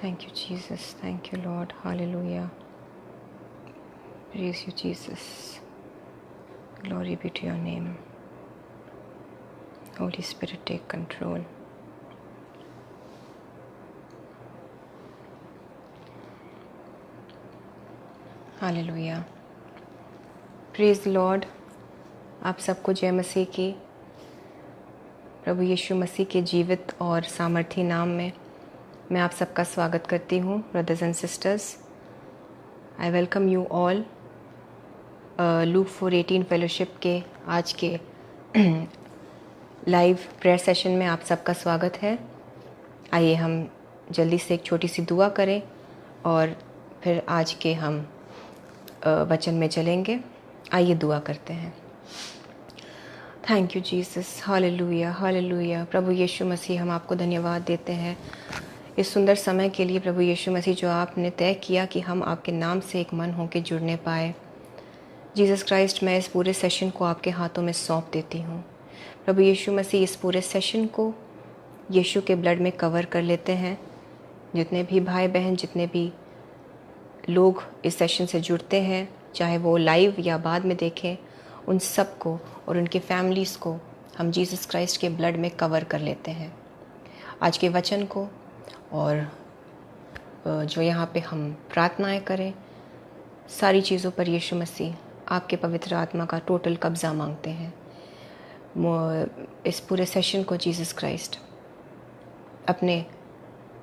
Thank you, Jesus. Thank you, Lord. Hallelujah. Praise you, Jesus. Glory be to your name. Holy Spirit, take control. Hallelujah. Praise the Lord. आप सबको जय मसीह की। प्रभु यीशु मसीह के जीवित और सामर्थी नाम में मैं आप सबका स्वागत करती हूँ। Brothers and sisters, I welcome you all look 4:18 fellowship के आज के लाइव प्रेयर सेशन में आप सबका स्वागत है। आइए हम जल्दी से एक छोटी सी दुआ करें और फिर आज के हम वचन में चलेंगे। आइए दुआ करते हैं। Thank you Jesus, hallelujah hallelujah. प्रभु यीशु मसीह, हम आपको धन्यवाद देते हैं इस सुंदर समय के लिए। प्रभु यीशु मसीह, जो आपने तय किया कि हम आपके नाम से एक मन होकर जुड़ने पाए। जीसस क्राइस्ट, मैं इस पूरे सेशन को आपके हाथों में सौंप देती हूँ। प्रभु यीशु मसीह, इस पूरे सेशन को यीशु के ब्लड में कवर कर लेते हैं। जितने भी भाई बहन, जितने भी लोग इस सेशन से जुड़ते हैं, चाहे वो लाइव या बाद में देखें, उन सब को और उनके फैमिलीज़ को हम जीसस क्राइस्ट के ब्लड में कवर कर लेते हैं। आज के वचन को और जो यहाँ पे हम प्रार्थनाएं करें, सारी चीज़ों पर यीशु मसीह आपके पवित्र आत्मा का टोटल कब्ज़ा मांगते हैं। इस पूरे सेशन को जीसस क्राइस्ट अपने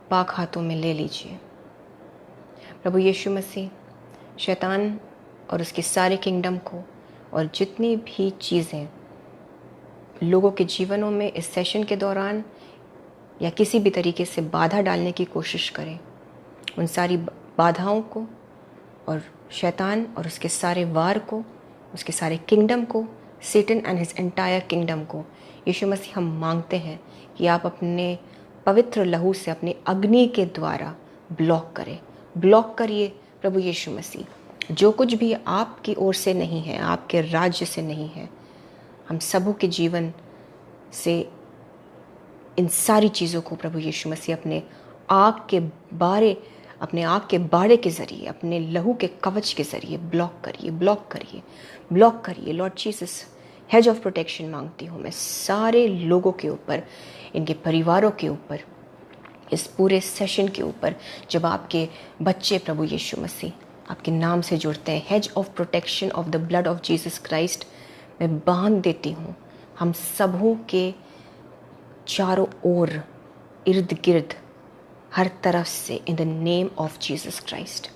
पाक हाथों में ले लीजिए। प्रभु यीशु मसीह, शैतान और उसके सारे किंगडम को और जितनी भी चीज़ें लोगों के जीवनों में इस सेशन के दौरान या किसी भी तरीके से बाधा डालने की कोशिश करें, उन सारी बाधाओं को और शैतान और उसके सारे वार को, उसके सारे किंगडम को, सेटन एंड हिज एंटायर किंगडम को यीशु मसीह हम मांगते हैं कि आप अपने पवित्र लहू से, अपने अग्नि के द्वारा ब्लॉक करें। ब्लॉक करिए प्रभु यीशु मसीह। जो कुछ भी आपकी ओर से नहीं है, आपके राज्य से नहीं है, हम सबों के जीवन से इन सारी चीज़ों को प्रभु यीशु मसीह अपने आग के बाड़े के ज़रिए, अपने लहू के कवच के ज़रिए ब्लॉक करिए, ब्लॉक करिए, ब्लॉक करिए। Lord Jesus, hedge of protection मांगती हूँ मैं सारे लोगों के ऊपर, इनके परिवारों के ऊपर, इस पूरे सेशन के ऊपर। जब आपके बच्चे प्रभु यीशु मसीह आपके नाम से जुड़ते हैं, hedge of protection of the blood of Jesus Christ मैं बांध देती हूँ हम सबों के चारों ओर, इर्द गिर्द, हर तरफ से, in the name of Jesus Christ.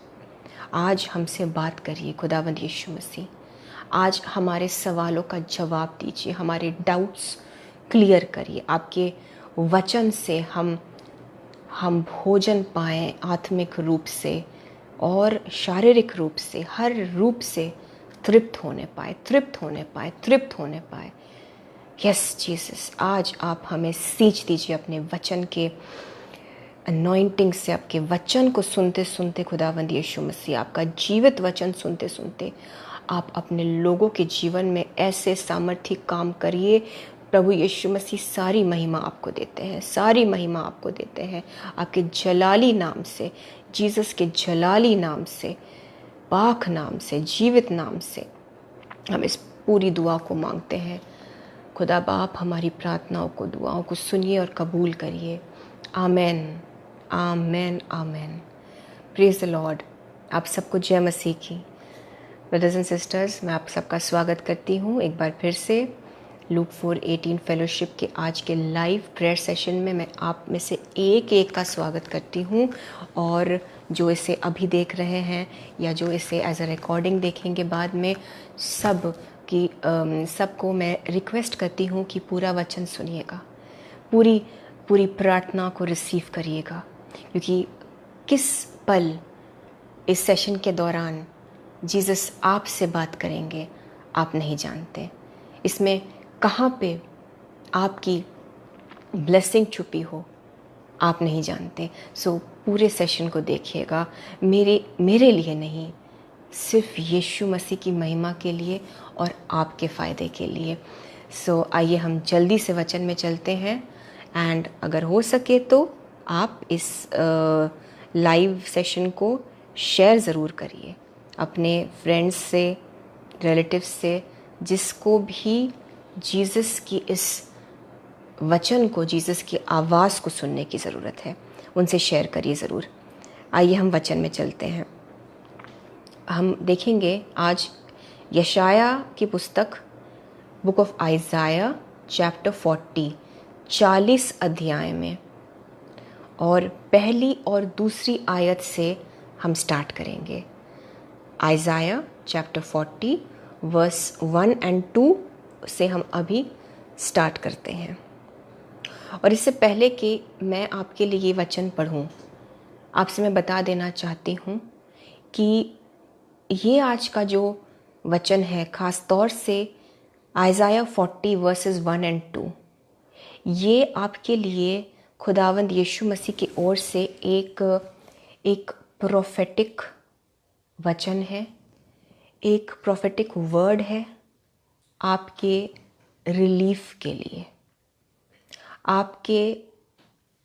आज हमसे बात करिए खुदावंद यीशु मसीह। आज हमारे सवालों का जवाब दीजिए, हमारे डाउट्स क्लियर करिए। आपके वचन से हम भोजन पाएँ, आत्मिक रूप से और शारीरिक रूप से, हर रूप से तृप्त होने पाए, तृप्त होने पाए, तृप्त होने पाए। यस जीसस, आज आप हमें सींच दीजिए अपने वचन के अनॉइंटिंग से। आपके वचन को सुनते सुनते खुदावंद यीशु मसीह, आपका जीवित वचन सुनते सुनते आप अपने लोगों के जीवन में ऐसे सामर्थ्य काम करिए। प्रभु यीशु मसीह, सारी महिमा आपको देते हैं, सारी महिमा आपको देते हैं। आपके जलाली नाम से, जीसस के जलाली नाम से, पाक नाम से, जीवित नाम से हम इस पूरी दुआ को मांगते हैं। खुदा बाप, हमारी प्रार्थनाओं को, दुआओं को सुनिए और कबूल करिए। Amen, amen, amen. Praise the Lord. आप सबको जय मसीह की। ब्रदर्स एंड सिस्टर्स, मैं आप सबका स्वागत करती हूँ एक बार फिर से लूक 4:18 फेलोशिप के आज के लाइव प्रेयर सेशन में। मैं आप में से एक एक का स्वागत करती हूँ, और जो इसे अभी देख रहे हैं या जो इसे एज अ रिकॉर्डिंग देखेंगे बाद में, सबको मैं रिक्वेस्ट करती हूँ कि पूरा वचन सुनिएगा, पूरी प्रार्थना को रिसीव करिएगा, क्योंकि किस पल इस सेशन के दौरान जीसस आपसे बात करेंगे आप नहीं जानते। इसमें कहाँ पे आपकी ब्लेसिंग छुपी हो आप नहीं जानते। सो पूरे सेशन को देखिएगा, मेरे लिए नहीं, सिर्फ यीशु मसीह की महिमा के लिए और आपके फ़ायदे के लिए। सो आइए हम जल्दी से वचन में चलते हैं। एंड अगर हो सके तो आप लाइव सेशन को शेयर ज़रूर करिए अपने फ्रेंड्स से, रिलेटिव्स से, जिसको भी जीसस की इस वचन को, जीसस की आवाज़ को सुनने की ज़रूरत है, उनसे शेयर करिए ज़रूर। आइए हम वचन में चलते हैं। हम देखेंगे आज यशाया की पुस्तक बुक ऑफ आइज़ाया चैप्टर 40 अध्याय में, और पहली और दूसरी आयत से हम स्टार्ट करेंगे। आइज़ाया चैप्टर 40 वर्स 1 और 2 से हम अभी स्टार्ट करते हैं। और इससे पहले कि मैं आपके लिए ये वचन पढ़ूं, आपसे मैं बता देना चाहती हूँ कि ये आज का जो वचन है, ख़ास तौर से आइज़ाया 40 वर्सेस 1 और 2, ये आपके लिए खुदावंद यीशु मसीह की ओर से एक प्रोफेटिक वचन है, एक प्रोफेटिक वर्ड है आपके रिलीफ के लिए, आपके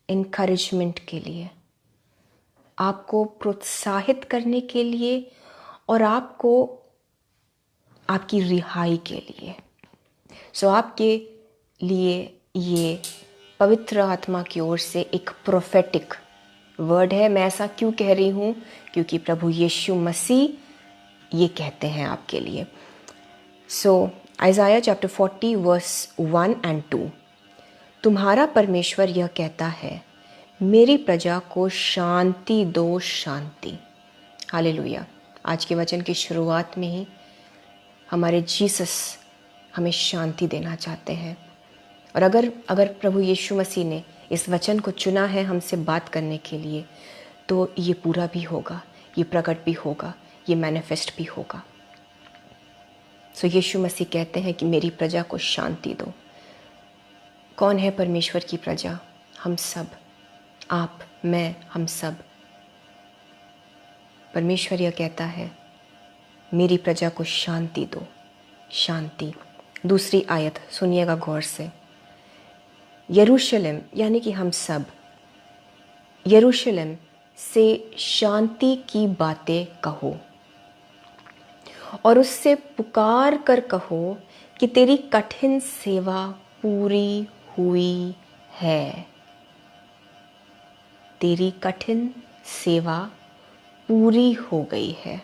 इनकरेजमेंट के लिए, आपको प्रोत्साहित करने के लिए और आपको आपकी रिहाई के लिए। सो आपके लिए ये पवित्र आत्मा की ओर से एक प्रोफेटिक वर्ड है। मैं ऐसा क्यों कह रही हूँ? क्योंकि प्रभु यीशु मसीह ये कहते हैं आपके लिए। सो आइज़ाया चैप्टर 40 वर्स 1 और 2, तुम्हारा परमेश्वर यह कहता है, मेरी प्रजा को शांति दो, शांति। हालेलुया। आज के वचन की शुरुआत में ही हमारे जीसस हमें शांति देना चाहते हैं। और अगर प्रभु यीशु मसीह ने इस वचन को चुना है हमसे बात करने के लिए, तो ये पूरा भी होगा, ये प्रकट भी होगा, ये मैनिफेस्ट भी होगा। सो यीशु मसीह कहते हैं कि मेरी प्रजा को शांति दो। कौन है परमेश्वर की प्रजा? हम सब, आप, मैं, हम सब। परमेश्वर यह कहता है, मेरी प्रजा को शांति दो, शांति। दूसरी आयत सुनिएगा गौर से। यरूशलेम यानी कि हम सब, यरूशलेम से शांति की बातें कहो और उससे पुकार कर कहो कि तेरी कठिन सेवा पूरी हुई है। तेरी कठिन सेवा पूरी हो गई है।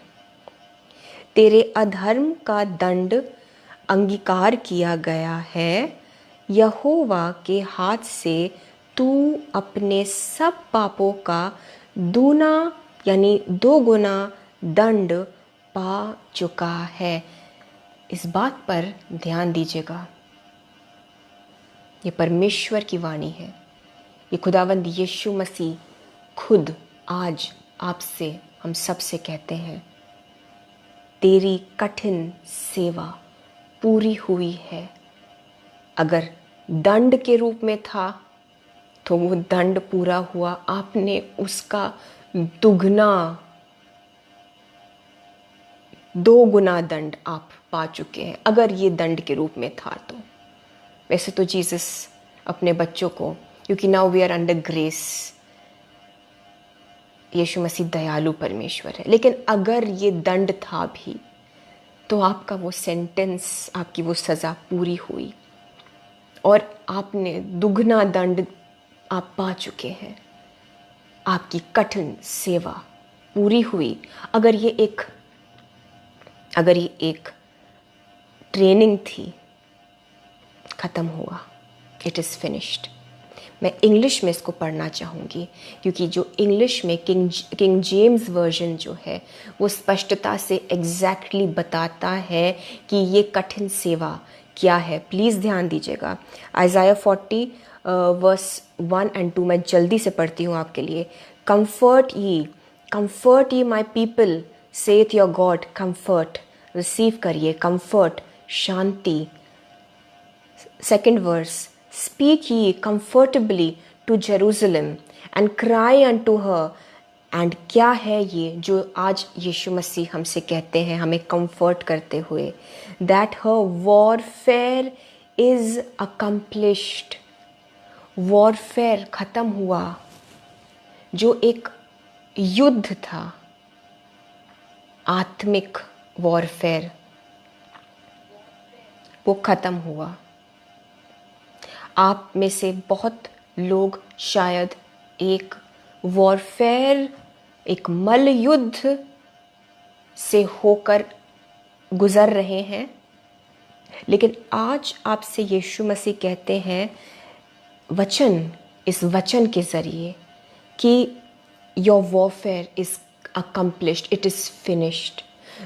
तेरे अधर्म का दंड अंगीकार किया गया है। यहोवा के हाथ से तू अपने सब पापों का दूना यानी 2 गुना दंड पा चुका है। इस बात पर ध्यान दीजिएगा, ये परमेश्वर की वाणी है। ये खुदावंद यीशु मसीह खुद आज आपसे, हम सब से कहते हैं, तेरी कठिन सेवा पूरी हुई है। अगर दंड के रूप में था तो वो दंड पूरा हुआ, आपने उसका दुगना 2 गुना दंड आप पा चुके हैं, अगर ये दंड के रूप में था तो। वैसे तो जीसस अपने बच्चों को, क्योंकि now we are under grace, Yeshu Masih दयालु परमेश्वर है, लेकिन अगर ये दंड था भी तो आपका वो सेंटेंस, आपकी वो सज़ा पूरी हुई और आपने दुगना दंड आप पा चुके हैं। आपकी कठिन सेवा पूरी हुई। अगर ये एक ट्रेनिंग थी, ख़त्म हुआ, इट इज़ फिनिश्ड। मैं इंग्लिश में इसको पढ़ना चाहूँगी, क्योंकि जो इंग्लिश में किंग जेम्स वर्जन जो है वो स्पष्टता से एग्जैक्टली बताता है कि ये कठिन सेवा क्या है। प्लीज़ ध्यान दीजिएगा। आइज़ाया 40 वर्स 1 और 2 मैं जल्दी से पढ़ती हूँ आपके लिए। Comfort ye my people, saith your God. Comfort, receive करिए, कंफर्ट, शांति। Second verse, speak ye comfortably to Jerusalem and cry unto her। And क्या है ये जो आज यीशु मसीह हमसे कहते हैं, हमें कंफर्ट करते हुए, that her warfare is accomplished। Warfare ख़त्म हुआ। जो एक युद्ध था, आत्मिक वॉरफेयर, वो ख़त्म हुआ। आप में से बहुत लोग शायद एक वॉरफेयर, एक मल्ल युद्ध से होकर गुज़र रहे हैं, लेकिन आज आपसे यीशु मसीह कहते हैं इस वचन के ज़रिए कि your warfare is accomplished, it is finished.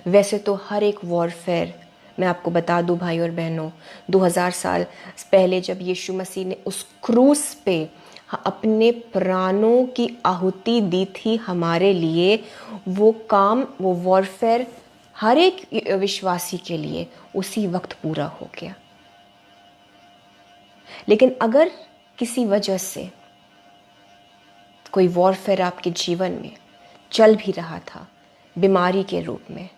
वैसे तो हर एक वॉरफेयर, मैं आपको बता दूं भाई और बहनों, 2000 साल पहले जब यीशु मसीह ने उस क्रूस पे अपने प्राणों की आहुति दी थी हमारे लिए, वो काम, वो वॉरफेयर हर एक विश्वासी के लिए उसी वक्त पूरा हो गया। लेकिन अगर किसी वजह से कोई वॉरफेयर आपके जीवन में चल भी रहा था, बीमारी के रूप में,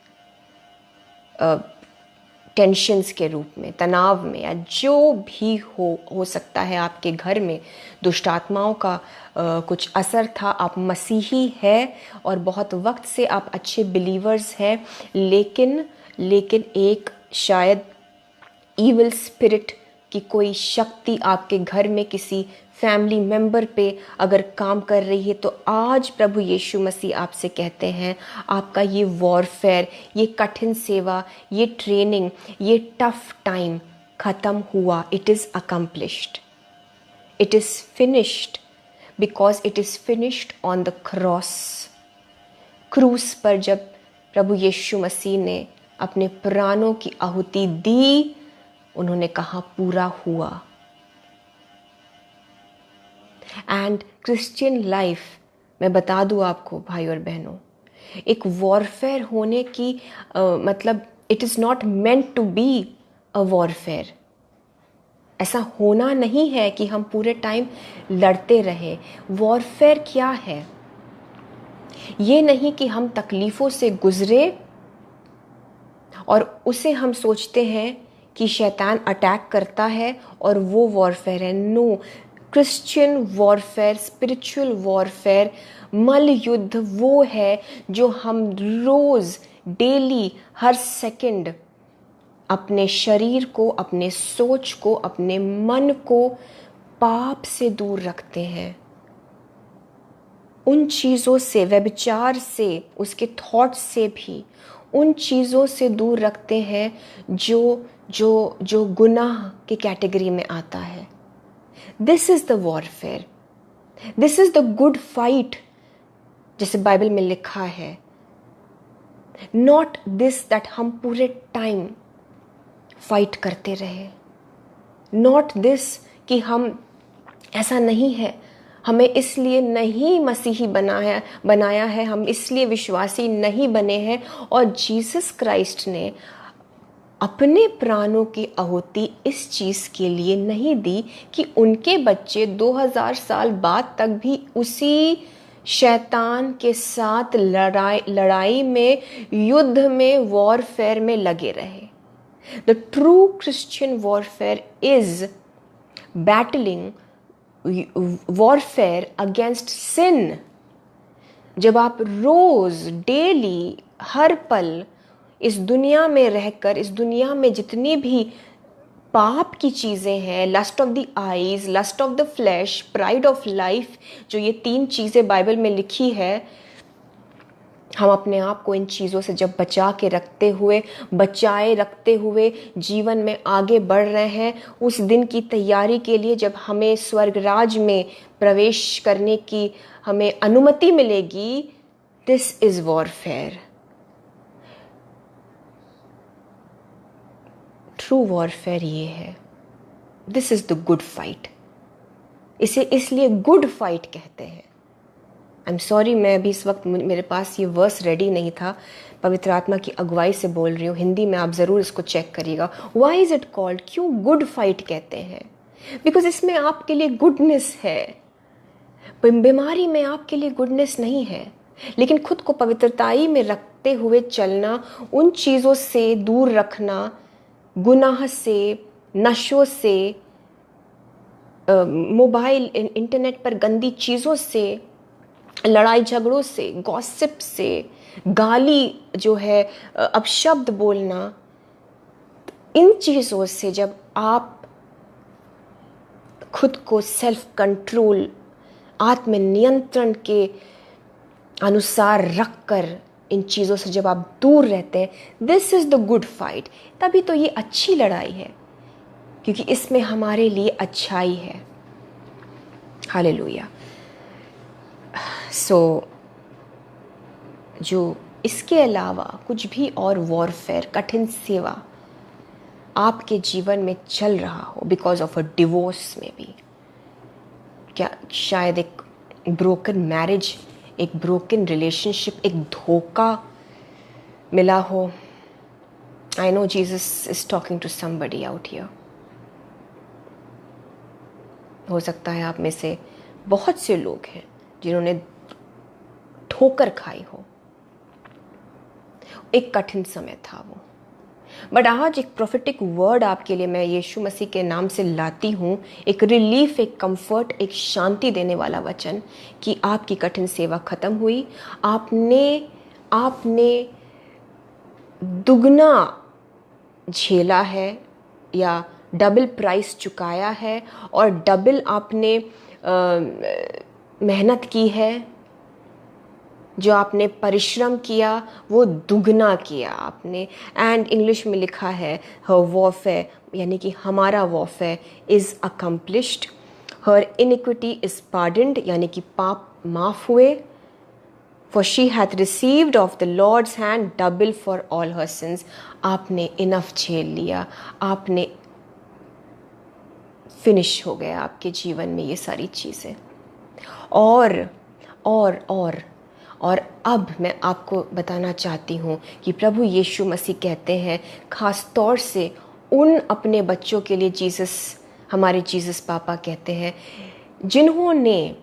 टेंशन्स के रूप में, तनाव में, या जो भी हो सकता है, आपके घर में दुष्ट आत्माओं का कुछ असर था, आप मसीही है और बहुत वक्त से आप अच्छे बिलीवर्स हैं, लेकिन एक शायद ईविल स्पिरिट की कोई शक्ति आपके घर में किसी फैमिली मेंबर पे अगर काम कर रही है, तो आज प्रभु यीशु मसीह आपसे कहते हैं आपका ये वॉरफेयर, ये कठिन सेवा, ये ट्रेनिंग, ये टफ टाइम ख़त्म हुआ। It is accomplished, it is finished, because it is finished on the cross. क्रूस पर जब प्रभु यीशु मसीह ने अपने प्राणों की आहुति दी, उन्होंने कहा पूरा हुआ। एंड क्रिश्चियन लाइफ, मैं बता दूं आपको भाई और बहनों, एक वॉरफेयर होने की मतलब it is not meant to be a warfare. ऐसा होना नहीं है कि हम पूरे टाइम लड़ते रहे। वॉरफेयर क्या है? ये नहीं कि हम तकलीफ़ों से गुजरे और उसे हम सोचते हैं कि शैतान अटैक करता है और वो वॉरफेयर है। No, Christian warfare, spiritual warfare, मल युद्ध वो है जो हम रोज़, डेली, हर सेकंड अपने शरीर को, अपने सोच को, अपने मन को पाप से दूर रखते हैं। उन चीज़ों से, व्यभिचार से, उसके थॉट्स से भी उन चीज़ों से दूर रखते हैं जो जो जो गुनाह की कैटेगरी में आता है। This is the warfare, this is the good fight, जैसे बाइबल में लिखा है। नॉट दिस दैट हम पूरे टाइम फाइट करते रहे, नॉट दिस कि हम, ऐसा नहीं है, हमें इसलिए नहीं मसीही बनाया है, हम इसलिए विश्वासी नहीं बने हैं। और जीसस क्राइस्ट ने अपने प्राणों की आहुति इस चीज़ के लिए नहीं दी कि उनके बच्चे 2000 साल बाद तक भी उसी शैतान के साथ लड़ाई में, युद्ध में, वॉरफेयर में लगे रहे। The true Christian warfare is battling, warfare against sin. जब आप रोज, डेली, हर पल इस दुनिया में रहकर, इस दुनिया में जितनी भी पाप की चीज़ें हैं, lust of the eyes, lust of the flesh, pride of life, जो ये 3 चीज़ें बाइबल में लिखी है, हम अपने आप को इन चीज़ों से जब बचाए रखते हुए जीवन में आगे बढ़ रहे हैं, उस दिन की तैयारी के लिए जब हमें स्वर्ग राज में प्रवेश करने की हमें अनुमति मिलेगी, this is warfare. True warfare ये है, this is the good fight. इसे इसलिए गुड फाइट कहते हैं। आई एम सॉरी, मैं अभी इस वक्त मेरे पास ये वर्स रेडी नहीं था, पवित्र आत्मा की अगुवाई से बोल रही हूँ, हिंदी में आप ज़रूर इसको चेक करिएगा। वाई इज़ इट कॉल्ड, क्यों गुड फाइट कहते हैं? बिकॉज इसमें आपके लिए गुडनेस है। बीमारी में आपके लिए गुडनेस नहीं है, लेकिन खुद को पवित्रताई में रखते हुए चलना, उन चीज़ों से दूर रखना, गुनाह से, नशों से, मोबाइल, इंटरनेट पर गंदी चीज़ों से लड़ाई झगड़ों से, गॉसिप से, गाली जो है, अपशब्द बोलना, इन चीज़ों से जब आप खुद को सेल्फ कंट्रोल, आत्मनियंत्रण के अनुसार रखकर इन चीज़ों से जब आप दूर रहते हैं, this is the good fight, तभी तो ये अच्छी लड़ाई है, क्योंकि इसमें हमारे लिए अच्छाई है। हालेलुया। सो जो इसके अलावा कुछ भी और वॉरफेयर, कठिन सेवा आपके जीवन में चल रहा हो, बिकॉज ऑफ अ डिवोर्स में भी, क्या शायद एक ब्रोकन मैरिज, एक ब्रोकन रिलेशनशिप, एक धोखा मिला हो। I know Jesus is talking to somebody out here. हो सकता है आप में से बहुत से लोग हैं जिन्होंने ठोकर खाई हो, एक कठिन समय था वो। बट आज एक प्रोफेटिक वर्ड आपके लिए मैं यीशु मसीह के नाम से लाती हूँ, एक रिलीफ, एक कंफर्ट, एक शांति देने वाला वचन कि आपकी कठिन सेवा खत्म हुई। आपने दुगना झेला है या डबल प्राइस चुकाया है, और डबल आपने मेहनत की है। जो आपने परिश्रम किया वो दुगना किया आपने। एंड इंग्लिश में लिखा है हर वॉरफेयर, यानी कि हमारा warfare is accomplished, her iniquity is pardoned, यानी कि पाप माफ हुए। For she hath received of the Lord's hand double for all her sins. आपने इनफ झेल लिया, आपने फिनिश हो गया आपके जीवन में ये सारी चीज़ें। और अब मैं आपको बताना चाहती हूँ कि प्रभु यीशु मसीह कहते हैं, ख़ास तौर से उन अपने बच्चों के लिए, हमारे जीसस पापा कहते हैं, जिन्होंने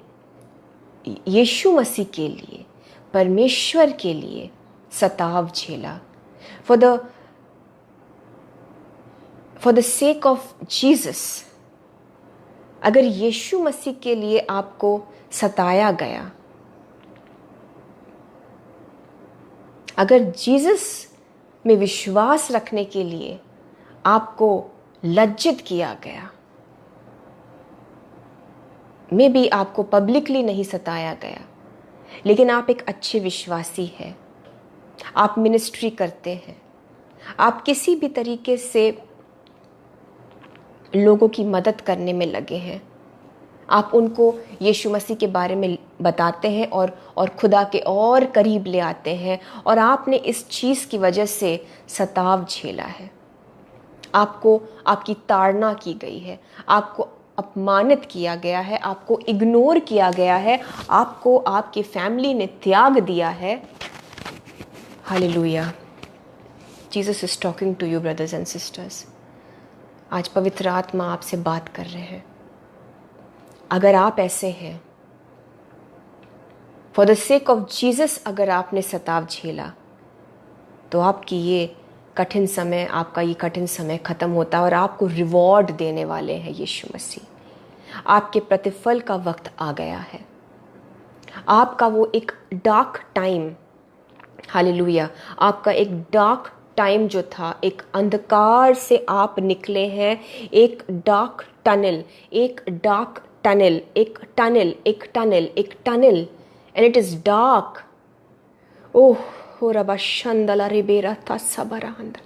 यीशु मसीह के लिए, परमेश्वर के लिए सताव झेला, for the sake of Jesus. अगर यीशु मसीह के लिए आपको सताया गया, अगर जीसस में विश्वास रखने के लिए आपको लज्जित किया गया, मे बी आपको पब्लिकली नहीं सताया गया, लेकिन आप एक अच्छे विश्वासी हैं, आप मिनिस्ट्री करते हैं, आप किसी भी तरीके से लोगों की मदद करने में लगे हैं, आप उनको यीशु मसीह के बारे में बताते हैं और खुदा के और करीब ले आते हैं, और आपने इस चीज़ की वजह से सताव झेला है, आपको आपकी ताड़ना की गई है, आपको अपमानित किया गया है, आपको इग्नोर किया गया है, आपको आपकी फैमिली ने त्याग दिया है। Hallelujah. Jesus is talking to you brothers and sisters. आज पवित्र आत्मा आपसे बात कर रहे हैं। अगर आप ऐसे हैं, for the sake of Jesus अगर आपने सताव झेला, तो आपका ये कठिन समय खत्म होता है और आपको रिवॉर्ड देने वाले हैं यीशु मसीह। आपके प्रतिफल का वक्त आ गया है। आपका वो एक डार्क टाइम, हालेलुया, आपका एक डार्क टाइम जो था, एक अंधकार से आप निकले हैं, एक dark tunnel, and it is dark. ओह हो रबा शंदला रिबेरा था सबरा अंदर।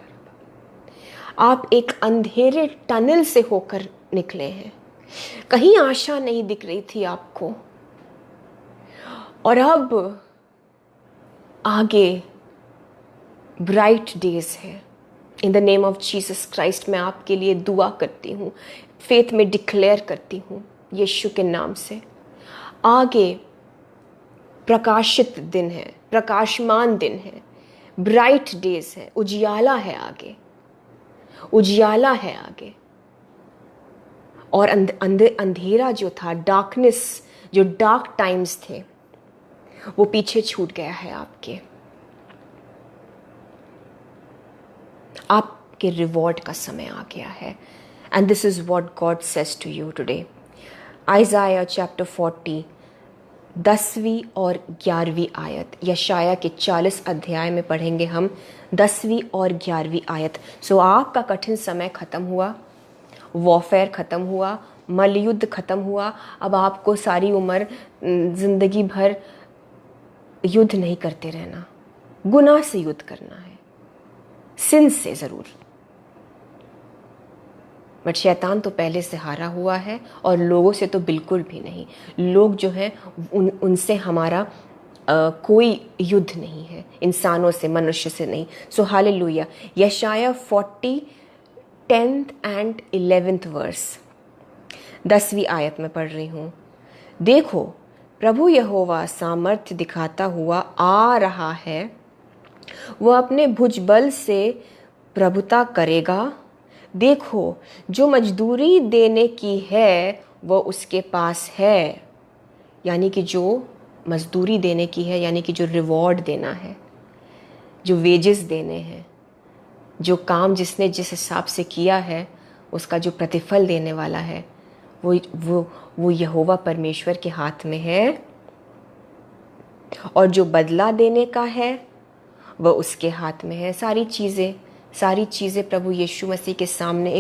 आप एक अंधेरे टनल से होकर निकले हैं, कहीं आशा नहीं दिख रही थी आपको, और अब आगे ब्राइट डेज है। In the name of Jesus Christ मैं आपके लिए दुआ करती हूँ, फेथ में डिक्लेयर करती हूँ यीशु के नाम से। आगे प्रकाशित दिन है, प्रकाशमान दिन है, ब्राइट डेज है, उजियाला है आगे, उजियाला है आगे। और अंधेरा जो था, डार्कनेस, जो डार्क टाइम्स थे, वो पीछे छूट गया है आपके। आपके रिवॉर्ड का समय आ गया है। And this is what God says to you today. Isaiah chapter 40, 10वीं और 11वीं आयत, यशाया के 40 अध्याय में पढ़ेंगे हम 10वीं और 11वीं आयत। सो आपका कठिन समय खत्म हुआ, वॉरफेयर खत्म हुआ, मल्लयुद्ध खत्म हुआ। अब आपको सारी उम्र जिंदगी भर युद्ध नहीं करते रहना, गुनाह से युद्ध करना है, सिन से ज़रूर। बट शैतान तो पहले से हारा हुआ है और लोगों से तो बिल्कुल भी नहीं। लोग जो हैं उनसे हमारा कोई युद्ध नहीं है, इंसानों से, मनुष्य से नहीं। सो हालेलुया। यशाया 40 10th and 11th वर्स, 10वीं आयत में पढ़ रही हूँ। देखो, प्रभु यहोवा सामर्थ्य दिखाता हुआ आ रहा है, वह अपने भुजबल से प्रभुता करेगा। देखो, जो मजदूरी देने की है वह उसके पास है। यानी कि जो मजदूरी देने की है, यानी कि जो रिवॉर्ड देना है, जो वेजेस देने हैं, जो काम जिसने जिस हिसाब से किया है उसका जो प्रतिफल देने वाला है, वो यहोवा परमेश्वर के हाथ में है। और जो बदला देने का है वह उसके हाथ में है। सारी चीज़ें प्रभु यीशु मसीह के सामने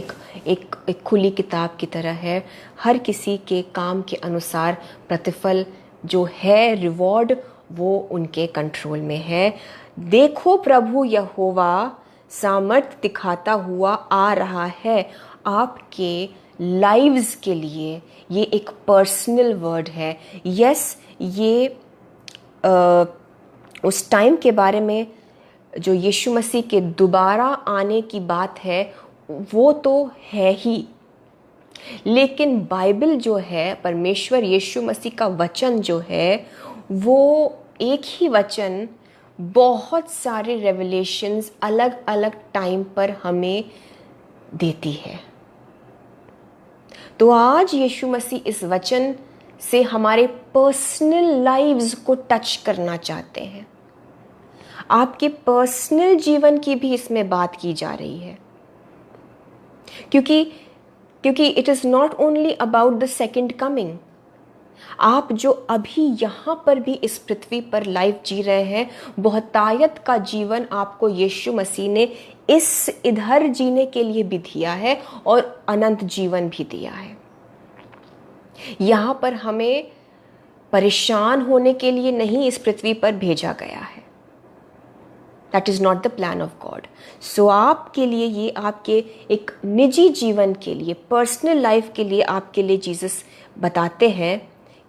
एक खुली किताब की तरह है। हर किसी के काम के अनुसार प्रतिफल जो है, रिवॉर्ड, वो उनके कंट्रोल में है। देखो, प्रभु यहोवा सामर्थ्य दिखाता हुआ आ रहा है। आपके लाइव्स के लिए ये एक पर्सनल वर्ड है। यस, ये उस टाइम के बारे में जो यीशु मसीह के दोबारा आने की बात है वो तो है ही, लेकिन बाइबल जो है, परमेश्वर यीशु मसीह का वचन जो है, वो एक ही वचन बहुत सारे रेवलेशंस अलग अलग टाइम पर हमें देती है। तो आज यीशु मसीह इस वचन से हमारे पर्सनल लाइव्स को टच करना चाहते हैं। आपके पर्सनल जीवन की भी इसमें बात की जा रही है, क्योंकि it is not only about the second coming. आप जो अभी यहाँ पर भी इस पृथ्वी पर लाइफ जी रहे हैं, बहुतायत का जीवन आपको यीशु मसीह ने इस इधर जीने के लिए भी दिया है और अनंत जीवन भी दिया है। यहाँ पर हमें परेशान होने के लिए नहीं इस पृथ्वी पर भेजा गया है। That is not the plan of God. So आपके लिए, ये आपके एक निजी जीवन के लिए, पर्सनल लाइफ के लिए, आपके लिए जीसस बताते हैं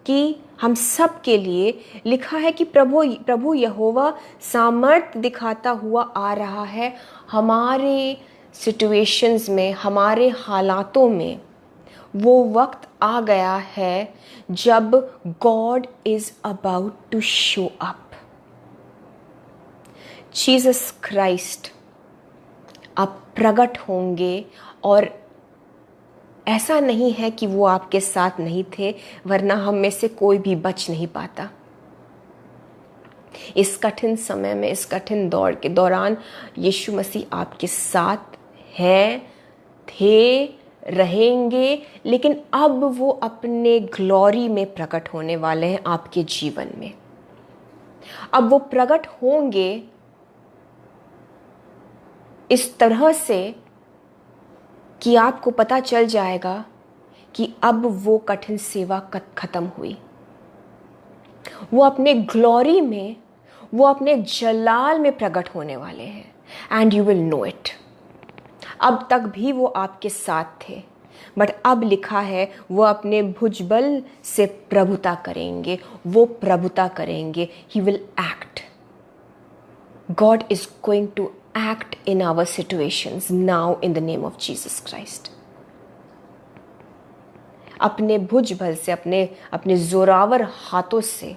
कि हम सब के लिए लिखा है कि प्रभु यहोवा सामर्थ्य दिखाता हुआ आ रहा है। हमारे सिचुएशंस में, हमारे हालातों में वो वक्त आ गया है जब God is about to show up. Jesus Christ अब प्रकट होंगे, और ऐसा नहीं है कि वो आपके साथ नहीं थे, वरना हम में से कोई भी बच नहीं पाता। इस कठिन समय में, इस कठिन दौर के दौरान यीशु मसीह आपके साथ हैं, थे, रहेंगे, लेकिन अब वो अपने ग्लोरी में प्रकट होने वाले हैं आपके जीवन में। अब वो प्रकट होंगे इस तरह से कि आपको पता चल जाएगा कि अब वो कठिन सेवा खत्म हुई। वो अपने ग्लोरी में, वो अपने जलाल में प्रकट होने वाले हैं, and you will know it. अब तक भी वो आपके साथ थे, बट अब लिखा है वो अपने भुजबल से प्रभुता करेंगे, वो प्रभुता करेंगे। He will act. God is going to act in our situations now in the name of Jesus Christ. अपने भुजबल से, अपने जोरावर हाथों से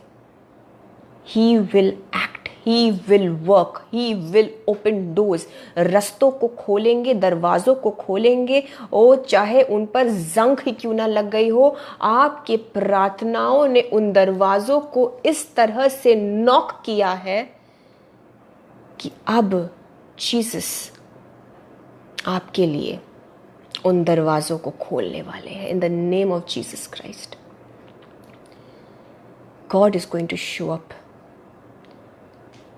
He will act, He will work, He will open doors. रस्तों को खोलेंगे, दरवाजों को खोलेंगे, और चाहे उन पर जंग ही क्यों ना लग गई हो, आपके प्रार्थनाओं ने उन दरवाजों को इस तरह से नॉक किया है कि अब जीसस आपके लिए उन दरवाज़ों को खोलने वाले हैं in the name of Jesus Christ. God is going to show up.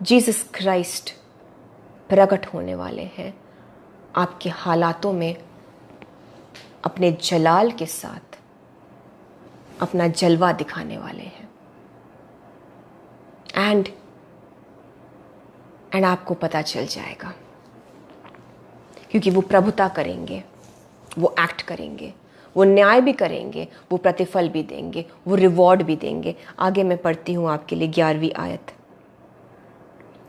Jesus Christ प्रकट होने वाले हैं आपके हालातों में, अपने जलाल के साथ अपना जलवा दिखाने वाले हैं। एंड आपको पता चल जाएगा, क्योंकि वो प्रभुता करेंगे, वो एक्ट करेंगे, वो न्याय भी करेंगे, वो प्रतिफल भी देंगे, वो रिवॉर्ड भी देंगे। आगे मैं पढ़ती हूँ आपके लिए 11वीं आयत,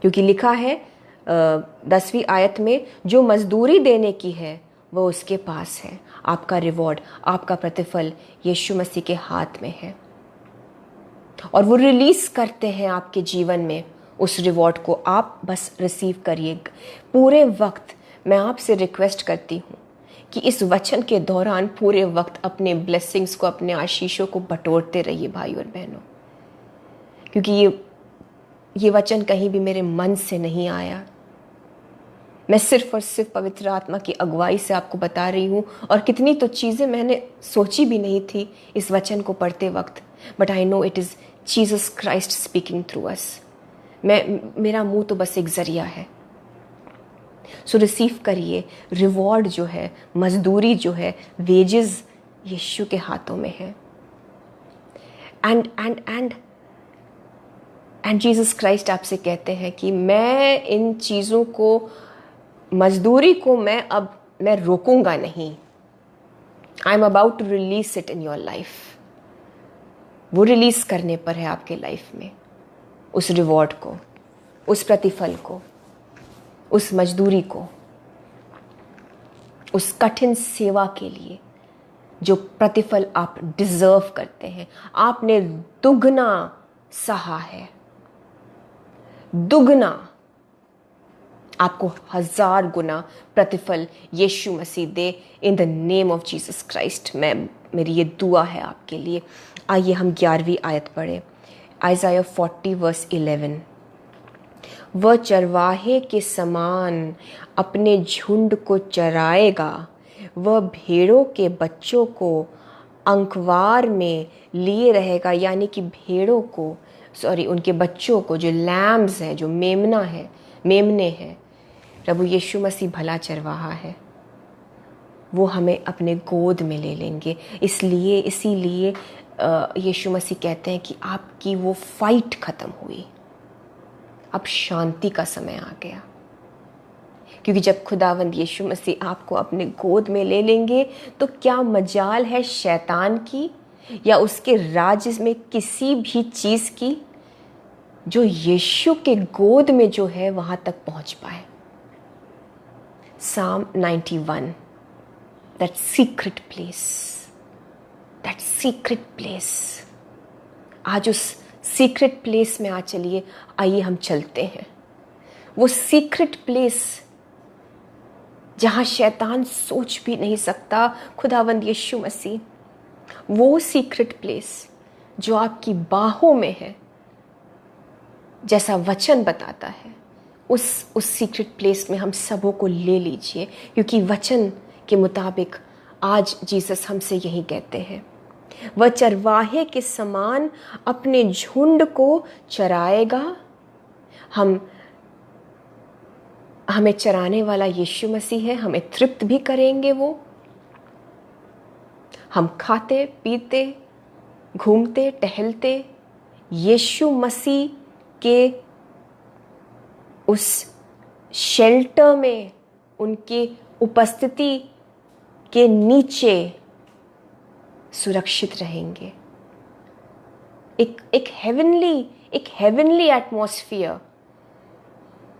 क्योंकि लिखा है 10वीं आयत में, जो मजदूरी देने की है वो उसके पास है। आपका रिवॉर्ड, आपका प्रतिफल यीशु मसीह के हाथ में है, और वो रिलीज करते हैं आपके जीवन में उस रिवॉर्ड को। आप बस रिसीव करिए। पूरे वक्त मैं आपसे रिक्वेस्ट करती हूँ कि इस वचन के दौरान पूरे वक्त अपने ब्लेसिंग्स को, अपने आशीषों को बटोरते रहिए भाई और बहनों, क्योंकि ये वचन कहीं भी मेरे मन से नहीं आया। मैं सिर्फ और सिर्फ पवित्र आत्मा की अगुवाई से आपको बता रही हूँ, और कितनी तो चीज़ें मैंने सोची भी नहीं थी इस वचन को पढ़ते वक्त, but I know it is Jesus Christ speaking through us. मेरा मुंह तो बस एक जरिया है। सो रिसीव करिए। रिवॉर्ड जो है, मजदूरी जो है, वेजेस यीशु के हाथों में है। एंड जीसस क्राइस्ट आपसे कहते हैं कि मैं इन चीज़ों को, मजदूरी को मैं रोकूंगा नहीं। I am about to release it in your life. वो रिलीज करने पर है आपके लाइफ में, उस रिवॉर्ड को, उस प्रतिफल को, उस मजदूरी को, उस कठिन सेवा के लिए जो प्रतिफल आप डिजर्व करते हैं। आपने दुगना सहा है, दुगना। आपको 1000 गुना प्रतिफल यीशु मसीह दे in the name of Jesus Christ. मेरी ये दुआ है आपके लिए। आइए हम 11वीं आयत पढ़ें। Isaiah 40 verse 11। वह चरवाहे के समान अपने झुंड को चराएगा, वह भेड़ों के बच्चों को अंकवार में लिए रहेगा, यानी कि भेड़ों को, उनके बच्चों को, जो लैम्स हैं, जो मेमने हैं। प्रभु यीशु मसीह भला चरवाहा है, वो हमें अपने गोद में ले लेंगे। इसीलिए यीशु मसीह कहते हैं कि आपकी वो फाइट खत्म हुई, अब शांति का समय आ गया। क्योंकि जब खुदावंद यीशु मसीह आपको अपने गोद में ले लेंगे तो क्या मजाल है शैतान की या उसके राज्य में किसी भी चीज़ की जो यीशु के गोद में जो है वहाँ तक पहुँच पाए। Psalm 91, that secret place। आज उस सीक्रेट प्लेस में चलिए, आइए हम चलते हैं। वो सीक्रेट प्लेस जहाँ शैतान सोच भी नहीं सकता, खुदावंद यीशु मसीह, वो सीक्रेट प्लेस जो आपकी बाहों में है, जैसा वचन बताता है, उस सीक्रेट प्लेस में हम सबों को ले लीजिए। क्योंकि वचन के मुताबिक आज जीसस हमसे यही कहते हैं, वह चरवाहे के समान अपने झुंड को चराएगा। हमें चराने वाला यीशु मसीह है, हमें तृप्त भी करेंगे वो। हम खाते पीते घूमते टहलते यीशु मसीह के उस शेल्टर में, उनकी उपस्थिति के नीचे सुरक्षित रहेंगे। एक हेवनली एटमॉस्फियर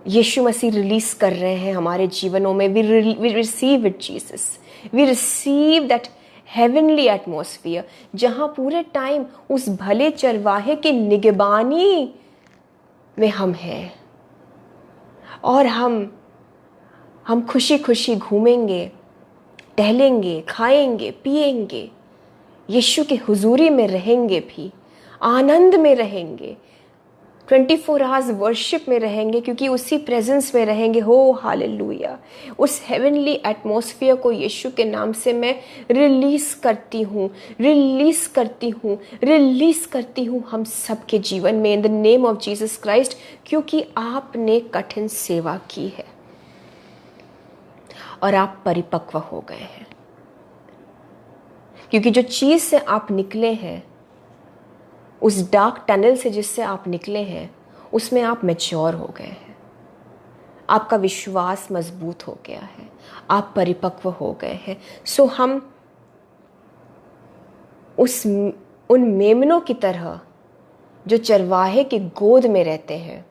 यीशु मसीह रिलीज कर रहे हैं हमारे जीवनों में। We receive it Jesus, we receive that heavenly atmosphere, जहाँ पूरे टाइम उस भले चरवाहे के निगरानी में हम हैं, और हम खुशी खुशी घूमेंगे, टहलेंगे, खाएंगे, पिएंगे, यीशु के हुजूरी में रहेंगे भी, आनंद में रहेंगे, 24 आवर्स वर्शिप में रहेंगे, क्योंकि उसी प्रेजेंस में रहेंगे। हो हालेलुया। उस हेवनली एटमॉस्फेयर को यीशु के नाम से मैं रिलीज करती हूँ, रिलीज करती हूँ, रिलीज करती हूँ हम सबके जीवन में इन the name of Jesus Christ, क्योंकि आपने कठिन सेवा की है और आप परिपक्व हो गए हैं। क्योंकि जो चीज से आप निकले हैं, उस डार्क टनल से जिससे आप निकले हैं, उसमें आप मैच्योर हो गए हैं। आपका विश्वास मजबूत हो गया है, आप परिपक्व हो गए हैं। सो हम उन मेमनों की तरह जो चरवाहे की गोद में रहते हैं,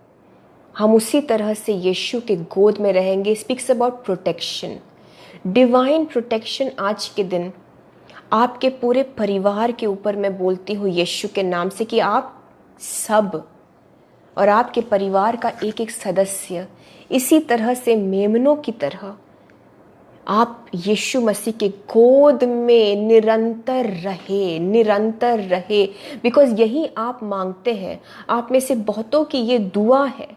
हम उसी तरह से यीशु के गोद में रहेंगे। Speaks about protection, divine protection. आज के दिन आपके पूरे परिवार के ऊपर मैं बोलती हूँ यीशु के नाम से कि आप सब और आपके परिवार का एक एक सदस्य इसी तरह से मेमनों की तरह आप यीशु मसीह के गोद में निरंतर रहे, निरंतर रहे। बिकॉज यही आप मांगते हैं। आप में से बहुतों की ये दुआ है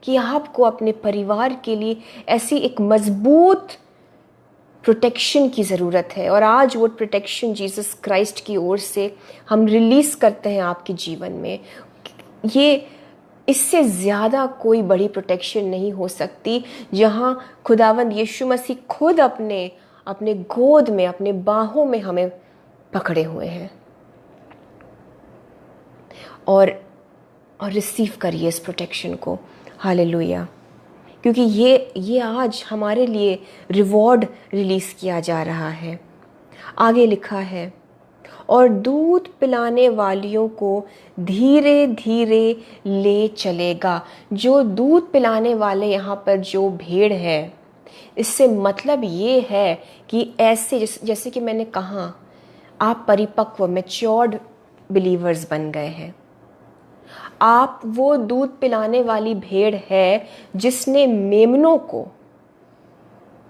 कि आपको अपने परिवार के लिए ऐसी एक मजबूत प्रोटेक्शन की ज़रूरत है। और आज वो प्रोटेक्शन जीसस क्राइस्ट की ओर से हम रिलीज करते हैं आपके जीवन में। ये इससे ज़्यादा कोई बड़ी प्रोटेक्शन नहीं हो सकती, जहाँ खुदावंद यीशु मसीह खुद अपने गोद में, अपने बाहों में हमें पकड़े हुए हैं। और रिसीव करिए इस प्रोटेक्शन को। हालेलुया। क्योंकि ये आज हमारे लिए रिवॉर्ड रिलीज किया जा रहा है। आगे लिखा है, और दूध पिलाने वालियों को धीरे धीरे ले चलेगा। जो दूध पिलाने वाले यहाँ पर जो भेड़ है, इससे मतलब ये है कि ऐसे जैसे कि मैंने कहा, आप परिपक्व मैच्योर्ड बिलीवर्स बन गए हैं। आप वो दूध पिलाने वाली भेड़ है जिसने मेमनों को,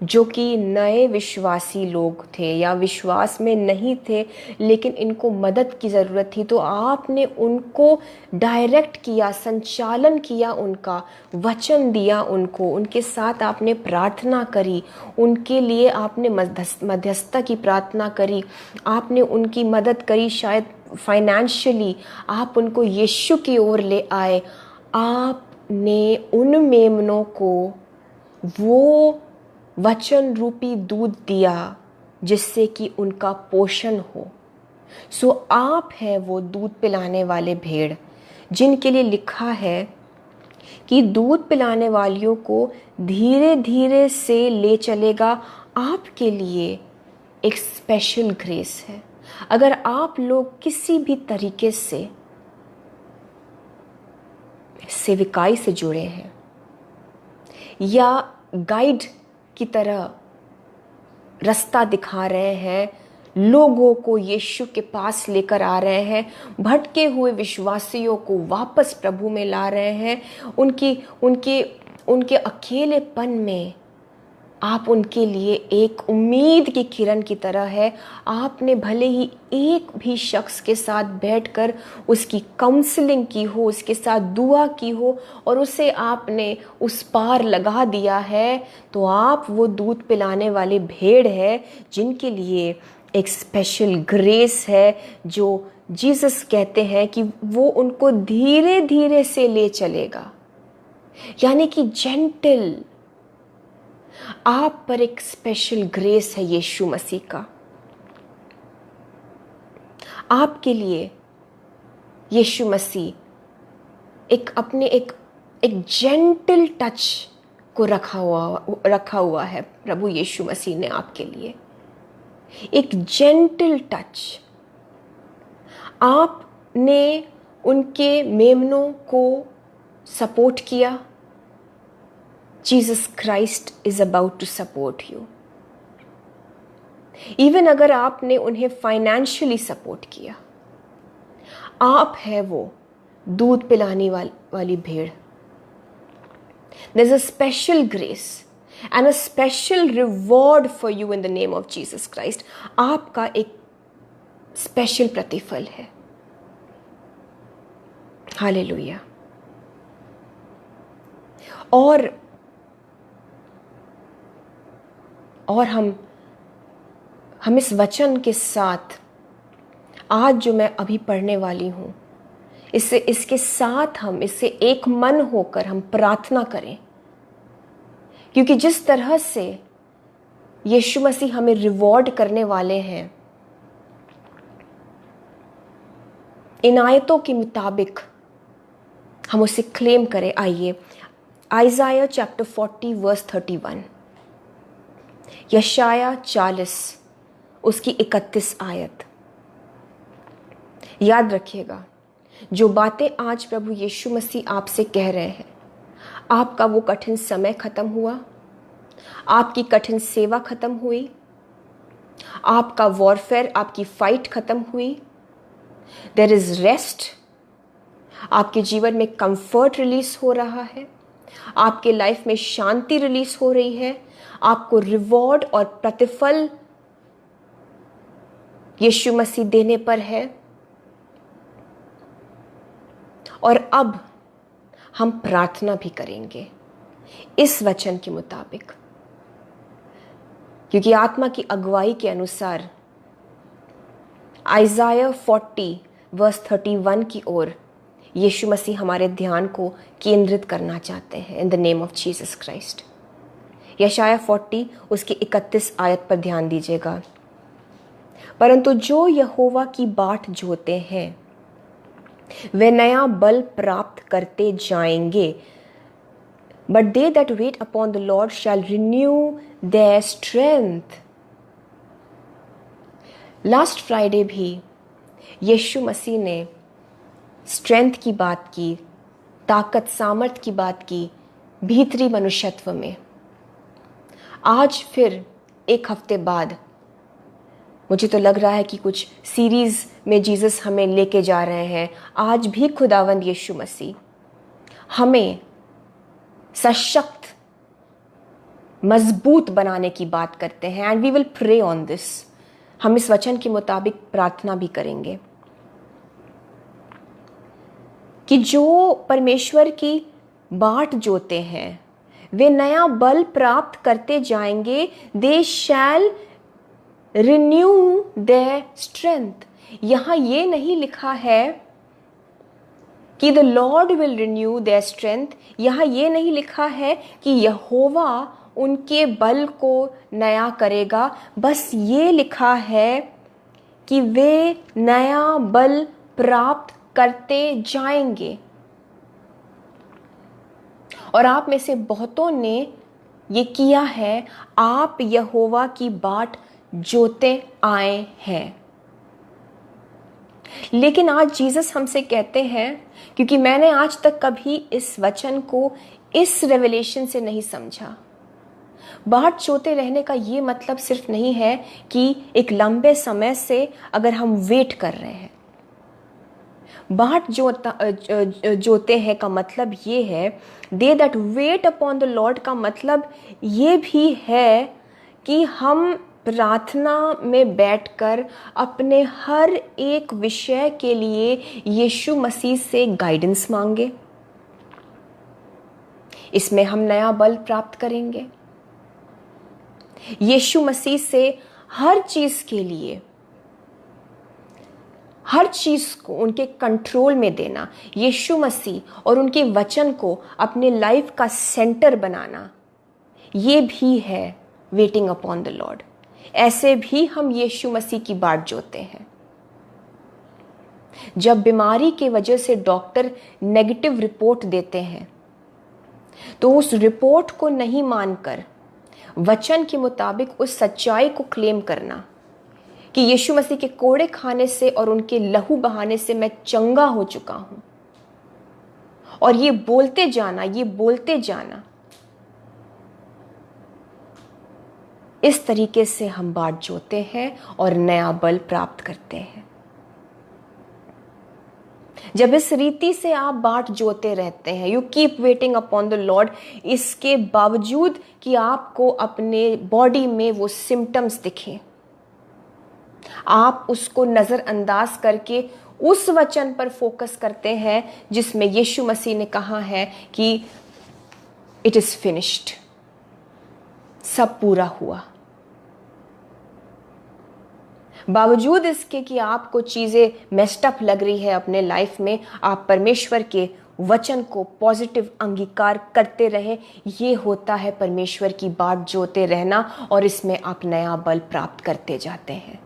जो कि नए विश्वासी लोग थे या विश्वास में नहीं थे लेकिन इनको मदद की ज़रूरत थी, तो आपने उनको डायरेक्ट किया, संचालन किया, उनका वचन दिया, उनके साथ आपने प्रार्थना करी, उनके लिए आपने मध्यस्थता की प्रार्थना करी, आपने उनकी मदद करी, शायद फाइनेंशियली आप उनको यीशु की ओर ले आए। आपने उन मेमनों को वो वचन रूपी दूध दिया जिससे कि उनका पोषण हो। सो आप हैं वो दूध पिलाने वाले भेड़ जिनके लिए लिखा है कि दूध पिलाने वालियों को धीरे धीरे से ले चलेगा। आपके लिए एक स्पेशल ग्रेस है। अगर आप लोग किसी भी तरीके से सेविकाई से जुड़े हैं या गाइड की तरह रास्ता दिखा रहे हैं, लोगों को यीशु के पास लेकर आ रहे हैं, भटके हुए विश्वासियों को वापस प्रभु में ला रहे हैं, उनके अकेलेपन में आप उनके लिए एक उम्मीद की किरण की तरह है। आपने भले ही एक भी शख्स के साथ बैठकर उसकी काउंसलिंग की हो, उसके साथ दुआ की हो और उसे आपने उस पार लगा दिया है, तो आप वो दूध पिलाने वाले भेड़ है जिनके लिए एक स्पेशल ग्रेस है, जो जीसस कहते हैं कि वो उनको धीरे धीरे से ले चलेगा, यानी कि जेंटल। आप पर एक स्पेशल ग्रेस है यीशु मसीह का। आपके लिए यीशु मसीह एक जेंटल टच को रखा हुआ है। प्रभु यीशु मसीह ने आपके लिए एक जेंटल टच। आपने उनके मेमनों को सपोर्ट किया। Jesus Christ is about to support you. Even अगर आपने उन्हें फाइनेंशियली सपोर्ट किया, आप है वो दूध पिलाने वाली भेड़। There's a special grace and a special reward for you in the name of Jesus Christ. आपका एक स्पेशल प्रतिफल है। हालेलुया। और हम इस वचन के साथ आज जो मैं अभी पढ़ने वाली हूँ, इसके साथ हम इससे एक मन होकर हम प्रार्थना करें, क्योंकि जिस तरह से यीशु मसीह हमें रिवॉर्ड करने वाले हैं, इन आयतों के मुताबिक हम उसे क्लेम करें। आइए आइज़ाया चैप्टर 40 वर्स 31, यशाया 40 उसकी 31 आयत। याद रखिएगा, जो बातें आज प्रभु यीशु मसीह आपसे कह रहे हैं, आपका वो कठिन समय खत्म हुआ, आपकी कठिन सेवा खत्म हुई, आपका वॉरफेयर, आपकी फाइट खत्म हुई। देयर इज रेस्ट, आपके जीवन में कंफर्ट रिलीज हो रहा है, आपके लाइफ में शांति रिलीज हो रही है, आपको रिवॉर्ड और प्रतिफल यीशु मसीह देने पर है। और अब हम प्रार्थना भी करेंगे इस वचन के मुताबिक, क्योंकि आत्मा की अगुवाई के अनुसार आइज़ाया 40 वर्स 31 की ओर यीशु मसीह हमारे ध्यान को केंद्रित करना चाहते हैं। In the name of Jesus Christ. Yashaya 40 उसकी 31 आयत पर ध्यान दीजिएगा। परंतु जो यहोवा की बाट जोते हैं वे नया बल प्राप्त करते जाएंगे, but they that wait upon the lord shall renew their strength. Last Friday भी यीशु मसीह ने स्ट्रेंथ की बात की, ताकत सामर्थ की बात की भीतरी मनुष्यत्व में। आज फिर एक हफ्ते बाद मुझे तो लग रहा है कि कुछ सीरीज में जीसस हमें लेके जा रहे हैं। आज भी खुदावंद यीशु मसीह हमें सशक्त, मजबूत बनाने की बात करते हैं। And we will pray on this. हम इस वचन के मुताबिक प्रार्थना भी करेंगे कि जो परमेश्वर की बाट जोते हैं वे नया बल प्राप्त करते जाएंगे। दे शैल रिन्यू देयर स्ट्रेंथ। यहां ये नहीं लिखा है कि the Lord will renew their strength. यहां ये नहीं लिखा है कि यहोवा उनके बल को नया करेगा। बस ये लिखा है कि वे नया बल प्राप्त करते जाएंगे। और आप में से बहुतों ने ये किया है। आप यहोवा की बाट जोते आए हैं। लेकिन आज जीसस हमसे कहते हैं, क्योंकि मैंने आज तक कभी इस वचन को इस रेवलेशन से नहीं समझा। बाट जोते रहने का ये मतलब सिर्फ नहीं है कि एक लंबे समय से अगर हम वेट कर रहे हैं। बाट जोते हैं का मतलब ये है, they that wait upon the Lord का मतलब ये भी है कि हम प्रार्थना में बैठकर अपने हर एक विषय के लिए यीशु मसीह से गाइडेंस मांगे। इसमें हम नया बल प्राप्त करेंगे। यीशु मसीह से हर चीज के लिए, हर चीज को उनके कंट्रोल में देना, यीशु मसीह और उनके वचन को अपने लाइफ का सेंटर बनाना, ये भी है वेटिंग अपॉन द लॉर्ड। ऐसे भी हम यीशु मसीह की बाट जोते हैं। जब बीमारी की वजह से डॉक्टर नेगेटिव रिपोर्ट देते हैं तो उस रिपोर्ट को नहीं मानकर वचन के मुताबिक उस सच्चाई को क्लेम करना कि यीशु मसीह के कोड़े खाने से और उनके लहू बहाने से मैं चंगा हो चुका हूं, और ये बोलते जाना, इस तरीके से हम बाट जोते हैं और नया बल प्राप्त करते हैं। जब इस रीति से आप बाट जोते रहते हैं, you keep waiting upon the Lord, इसके बावजूद कि आपको अपने बॉडी में वो सिम्टम्स दिखें, आप उसको नजरअंदाज करके उस वचन पर फोकस करते हैं जिसमें यीशु मसीह ने कहा है कि इट इज फिनिश्ड, सब पूरा हुआ। बावजूद इसके कि आपको चीजें मेस्ड अप लग रही है अपने लाइफ में, आप परमेश्वर के वचन को पॉजिटिव अंगीकार करते रहे। ये होता है परमेश्वर की बाट जोते रहना, और इसमें आप नया बल प्राप्त करते जाते हैं।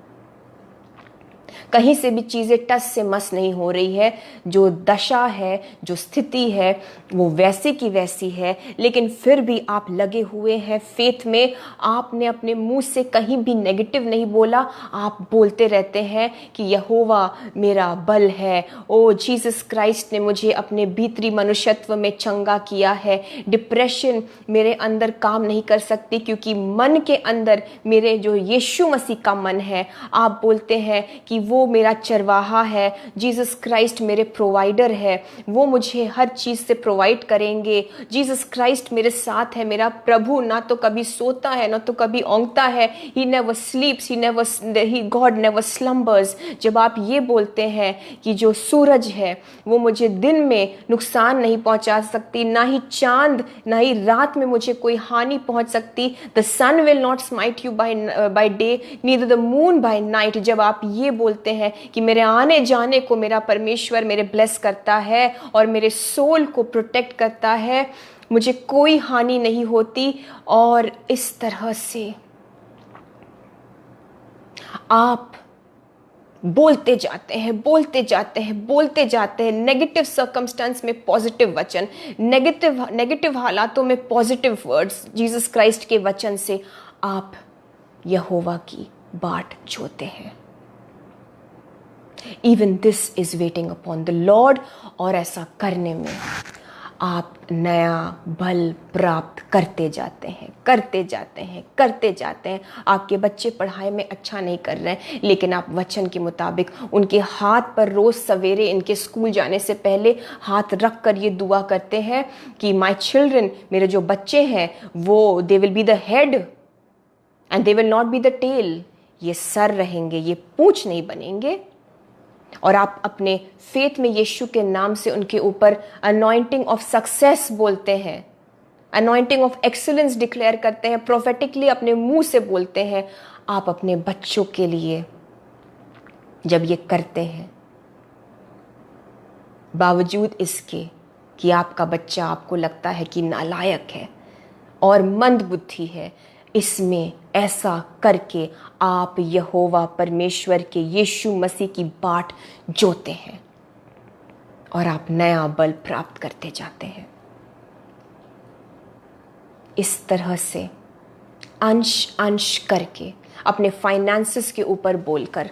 कहीं से भी चीज़ें टस से मस नहीं हो रही है, जो दशा है, जो स्थिति है, वो वैसी की वैसी है, लेकिन फिर भी आप लगे हुए हैं फेथ में। आपने अपने मुंह से कहीं भी नेगेटिव नहीं बोला, आप बोलते रहते हैं कि यहोवा मेरा बल है। ओ जीसस क्राइस्ट ने मुझे अपने भीतरी मनुष्यत्व में चंगा किया है। डिप्रेशन मेरे अंदर काम नहीं कर सकती, क्योंकि मन के अंदर मेरे जो यीशु मसीह का मन है। आप बोलते हैं कि वो मेरा चरवाहा है, जीसस क्राइस्ट मेरे प्रोवाइडर है, वो मुझे हर चीज़ से प्रोवाइड करेंगे। जीसस क्राइस्ट मेरे साथ है, मेरा प्रभु ना तो कभी सोता है ना तो कभी औंगता है। He never स्लीप्स, God never slumbers. जब आप ये बोलते हैं कि जो सूरज है वो मुझे दिन में नुकसान नहीं पहुंचा सकती, ना ही चांद ना ही रात में मुझे कोई हानि पहुंच सकती। The sun will not smite you by day, neither the moon by night. जब आप ये बोलते हैं कि मेरे आने जाने को मेरा परमेश्वर मेरे ब्लेस करता है और मेरे सोल को प्रोटेक्ट करता है, मुझे कोई हानि नहीं होती, और इस तरह से आप बोलते जाते हैं, बोलते जाते हैं, बोलते जाते हैं। नेगेटिव सर्कमस्टेंस में पॉजिटिव वचन, नेगेटिव हालातों में पॉजिटिव वर्ड्स। जीसस क्राइस्ट के वचन से आप यहोवा की बाट जोते हैं। Even this is waiting upon the Lord. और ऐसा करने में आप नया बल प्राप्त करते जाते हैं, करते जाते हैं, करते जाते हैं। आपके बच्चे पढ़ाई में अच्छा नहीं कर रहे हैं, लेकिन आप वचन के मुताबिक उनके हाथ पर रोज सवेरे इनके स्कूल जाने से पहले हाथ रख कर ये दुआ करते हैं कि माय चिल्ड्रन, मेरे जो बच्चे हैं वो they will be the head and they will not be the tail. ये सर रहेंगे, ये पूंछ नहीं बनेंगे। और आप अपने फेथ में यीशु के नाम से उनके ऊपर अनॉइंटिंग ऑफ सक्सेस बोलते हैं, अनॉइंटिंग ऑफ एक्सीलेंस डिक्लेयर करते हैं, प्रोफेटिकली अपने मुंह से बोलते हैं। आप अपने बच्चों के लिए जब ये करते हैं, बावजूद इसके कि आपका बच्चा आपको लगता है कि नालायक है और मंद बुद्धि है, इसमें ऐसा करके आप यहोवा परमेश्वर के यीशु मसीह की बाट जोते हैं और आप नया बल प्राप्त करते जाते हैं। इस तरह से अंश अंश करके अपने फाइनेंसेस के ऊपर बोलकर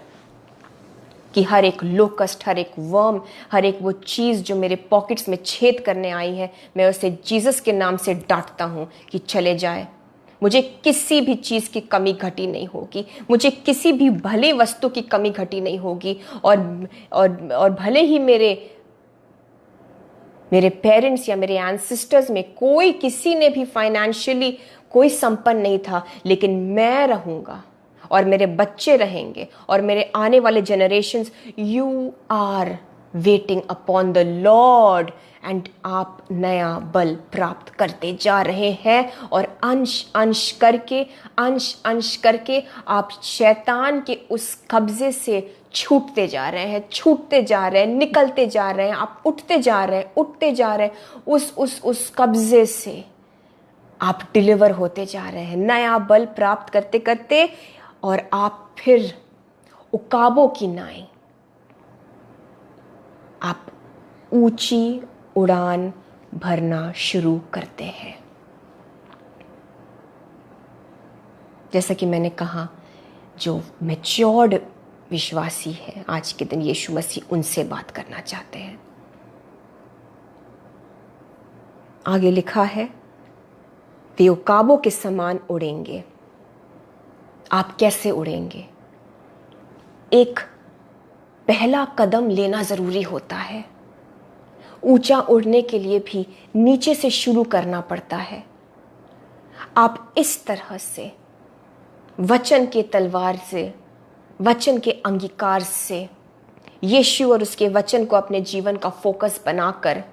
कि हर एक लोकस्ट, हर एक वर्म, हर एक वो चीज़ जो मेरे पॉकेट्स में छेद करने आई है, मैं उसे जीसस के नाम से डांटता हूँ कि चले जाए। मुझे किसी भी चीज़ की कमी घटी नहीं होगी, मुझे किसी भी भले वस्तु की कमी घटी नहीं होगी। और भले ही मेरे पेरेंट्स या मेरे एंसेस्टर्स में कोई किसी ने भी फाइनेंशियली कोई संपन्न नहीं था, लेकिन मैं रहूँगा और मेरे बच्चे रहेंगे और मेरे आने वाले generations. You are waiting upon the lord and आप नया बल प्राप्त करते जा रहे हैं। और अंश अंश करके आप शैतान के उस कब्जे से छूटते जा रहे हैं, छूटते जा रहे हैं, निकलते जा रहे हैं। आप उठते जा रहे हैं, उठते जा रहे हैं। उस कब्जे से आप डिलीवर होते जा रहे हैं, नया बल प्राप्त करते करते। और आप फिर उकाबों की नाई आप ऊंची उड़ान भरना शुरू करते हैं। जैसा कि मैंने कहा, जो मैच्योर्ड विश्वासी है आज के दिन, यीशु मसीह उनसे बात करना चाहते हैं। आगे लिखा है, वे उकाबों के समान उड़ेंगे। आप कैसे उड़ेंगे? एक पहला कदम लेना जरूरी होता है। ऊंचा उड़ने के लिए भी नीचे से शुरू करना पड़ता है। आप इस तरह से वचन के तलवार से, वचन के अंगीकार से, यीशु और उसके वचन को अपने जीवन का फोकस बनाकर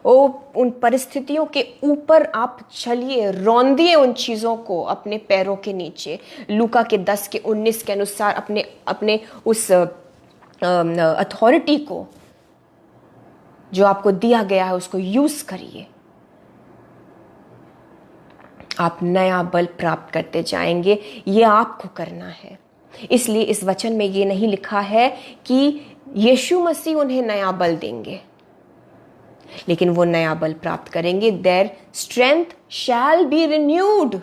उन परिस्थितियों के ऊपर आप चलिए, रौंदिए उन चीज़ों को अपने पैरों के नीचे। लूका के 10:19 के अनुसार अपने अपने उस अथॉरिटी को जो आपको दिया गया है उसको यूज करिए। आप नया बल प्राप्त करते जाएंगे, ये आपको करना है। इसलिए इस वचन में ये नहीं लिखा है कि यीशु मसीह उन्हें नया बल देंगे, लेकिन वो नया बल प्राप्त करेंगे। Their strength shall be renewed,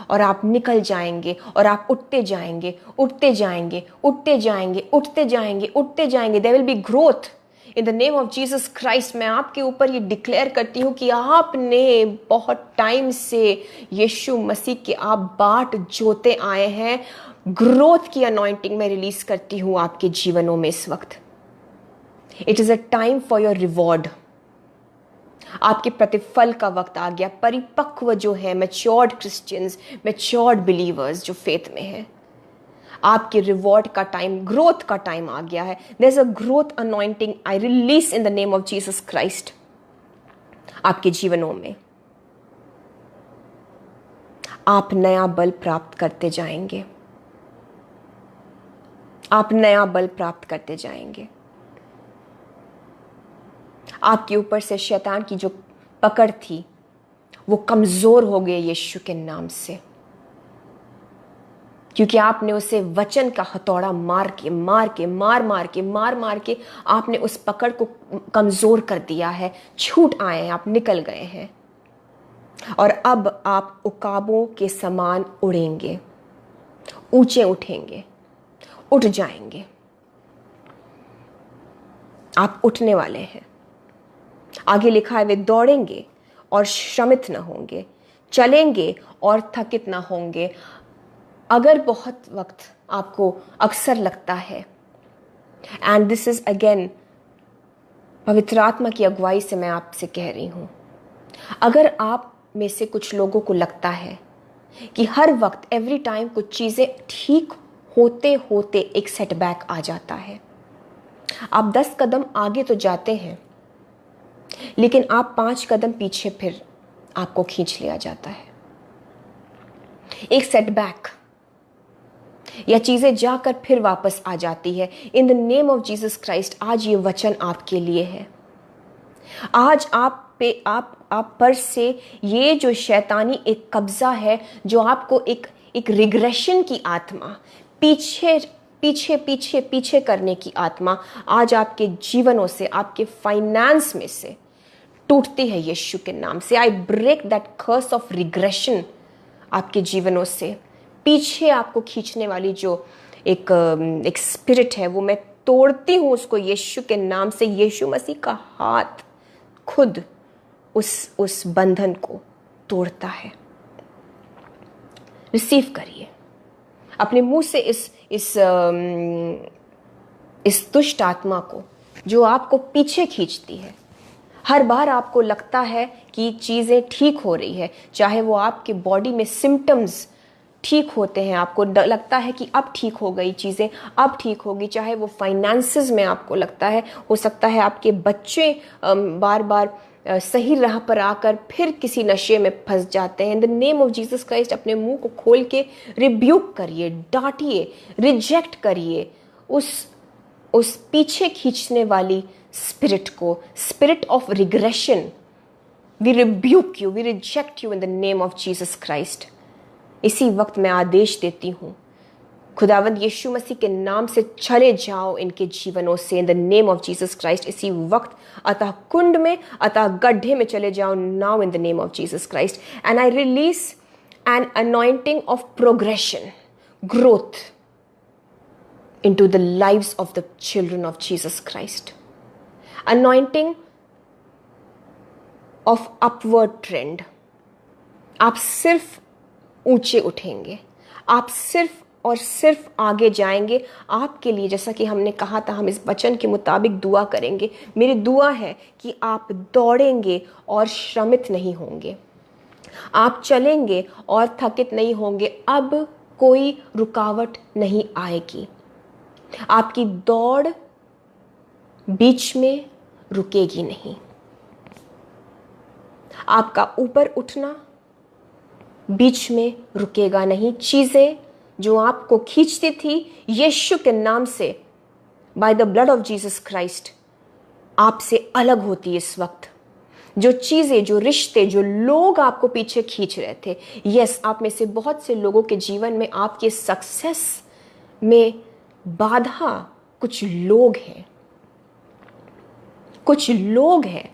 और आप निकल जाएंगे और आप उठते जाएंगे, उठते जाएंगे, उठते जाएंगे, उठते जाएंगे, उठते जाएंगे। There will be growth in the name of Jesus Christ. मैं आपके ऊपर ये डिक्लेयर करती हूँ कि आपने बहुत टाइम से यीशु मसीह के आप बाट जोते आए हैं। ग्रोथ की अनॉइंटिंग मैं रिलीज करती हूँ आपके जीवनों में इस वक्त। It is a time for your reward. आपके प्रतिफल का वक्त आ गया। परिपक्व जो है, मैच्योर्ड क्रिश्चियंस, मैच्योर्ड बिलीवर्स जो फेथ में है, आपके रिवॉर्ड का टाइम, ग्रोथ का टाइम आ गया है। There is a growth anointing I release in the name of Jesus Christ आपके जीवनों में। आप नया बल प्राप्त करते जाएंगे, आप नया बल प्राप्त करते जाएंगे। आपके ऊपर से शैतान की जो पकड़ थी वो कमजोर हो गई यीशु के नाम से, क्योंकि आपने उसे वचन का हथौड़ा मार के आपने उस पकड़ को कमजोर कर दिया है। छूट आए हैं, आप निकल गए हैं, और अब आप उकाबों के समान उड़ेंगे, ऊंचे उठेंगे, उठ जाएंगे। आप उठने वाले हैं। आगे लिखा है, वे दौड़ेंगे और श्रमित न होंगे, चलेंगे और थकित न होंगे। अगर बहुत वक्त आपको अक्सर लगता है, एंड दिस इज अगेन पवित्र आत्मा की अगुवाई से मैं आपसे कह रही हूं, अगर आप में से कुछ लोगों को लगता है कि हर वक्त एवरी टाइम कुछ चीजें ठीक होते होते एक सेटबैक आ जाता है, आप 10 कदम आगे तो जाते हैं लेकिन आप 5 कदम पीछे फिर आपको खींच लिया जाता है। एक सेटबैक, या चीजें जाकर फिर वापस आ जाती है। In the name of Jesus Christ आज ये वचन आपके लिए है। आज आप पर से ये जो शैतानी एक कब्जा है, जो आपको एक रिग्रेशन की आत्मा, पीछे पीछे पीछे पीछे करने की आत्मा, आज आपके जीवनों से, आपके फाइनेंस में से टूटती है यीशु के नाम से। I break that curse of regression आपके जीवनों से। पीछे आपको खींचने वाली जो एक स्पिरिट है, वो मैं तोड़ती हूं उसको यीशु के नाम से। यीशु मसीह का हाथ खुद उस बंधन को तोड़ता है। रिसीव करिए अपने मुंह से इस दुष्ट आत्मा को जो आपको पीछे खींचती है। हर बार आपको लगता है कि चीज़ें ठीक हो रही है, चाहे वो आपके बॉडी में सिम्टम्स ठीक होते हैं, आपको लगता है कि अब ठीक हो गई चीज़ें, अब ठीक होगी, चाहे वो फाइनेंसेस में आपको लगता है, हो सकता है आपके बच्चे बार बार सही राह पर आकर फिर किसी नशे में फंस जाते हैं। In the name of Jesus Christ अपने मुंह को खोल के रिब्यूक करिए, डांटिए, रिजेक्ट करिए उस पीछे खींचने वाली स्पिरिट को, spirit of regression. We rebuke you, we reject you in the name of Jesus Christ. इसी वक्त मैं आदेश देती हूँ, खुदावंद यीशु मसीह के नाम से चले जाओ इनके जीवनों से, in the name of Jesus Christ. इसी वक्त अतः कुंड में, अतः गड्ढे में चले जाओ now in the name of Jesus Christ. And I release an anointing of progression, growth into the lives of the children of Jesus Christ. Anointing of upward trend. आप सिर्फ ऊंचे उठेंगे, आप सिर्फ और सिर्फ आगे जाएंगे। आपके लिए, जैसा कि हमने कहा था, हम इस वचन के मुताबिक दुआ करेंगे। मेरी दुआ है कि आप दौड़ेंगे और श्रमित नहीं होंगे, आप चलेंगे और थकित नहीं होंगे। अब कोई रुकावट नहीं आएगी, आपकी दौड़ बीच में रुकेगी नहीं। आपका ऊपर उठना बीच में रुकेगा नहीं। चीज़ें जो आपको खींचती थी, यीशु के नाम से, bye the blood of Jesus Christ, आपसे अलग होती है इस वक्त। जो चीज़ें, जो रिश्ते, जो लोग आपको पीछे खींच रहे थे, यस, आप में से बहुत से लोगों के जीवन में आपके सक्सेस में बाधा कुछ लोग हैं, कुछ लोग हैं।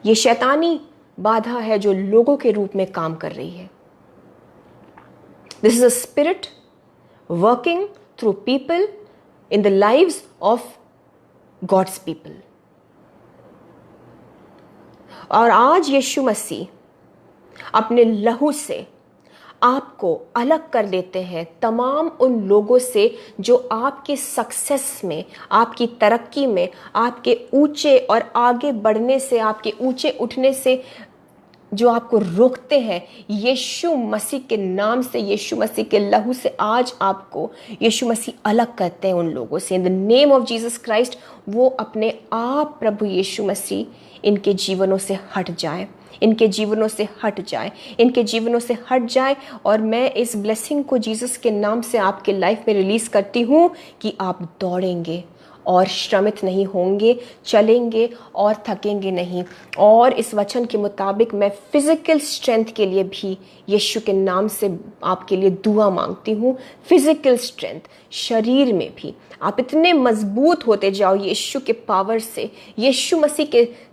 ये शैतानी बाधा है जो लोगों के रूप में काम कर रही है। This is a spirit working through people in the lives of God's people. और आज यीशु मसीह अपने लहू से आपको अलग कर देते हैं तमाम उन लोगों से जो आपके सक्सेस में, आपकी तरक्की में, आपके ऊंचे और आगे बढ़ने से, आपके ऊंचे उठने से जो आपको रोकते हैं। यीशु मसीह के नाम से, यीशु मसीह के लहू से आज आपको यीशु मसीह अलग करते हैं उन लोगों से। In the name of Jesus Christ, वो अपने आप प्रभु यीशु मसीह इनके जीवनों से हट जाए, इनके जीवनों से हट जाए, इनके जीवनों से हट जाए। और मैं इस ब्लेसिंग को जीसस के नाम से आपके लाइफ में रिलीज करती हूँ कि आप दौड़ेंगे और श्रमित नहीं होंगे, चलेंगे और थकेंगे नहीं। और इस वचन के मुताबिक मैं फिजिकल स्ट्रेंथ के लिए भी यीशु के नाम से आपके लिए दुआ मांगती हूँ। फिजिकल स्ट्रेंथ, शरीर में भी आप इतने मजबूत होते जाओ यीशु के पावर से, यीशु मसीह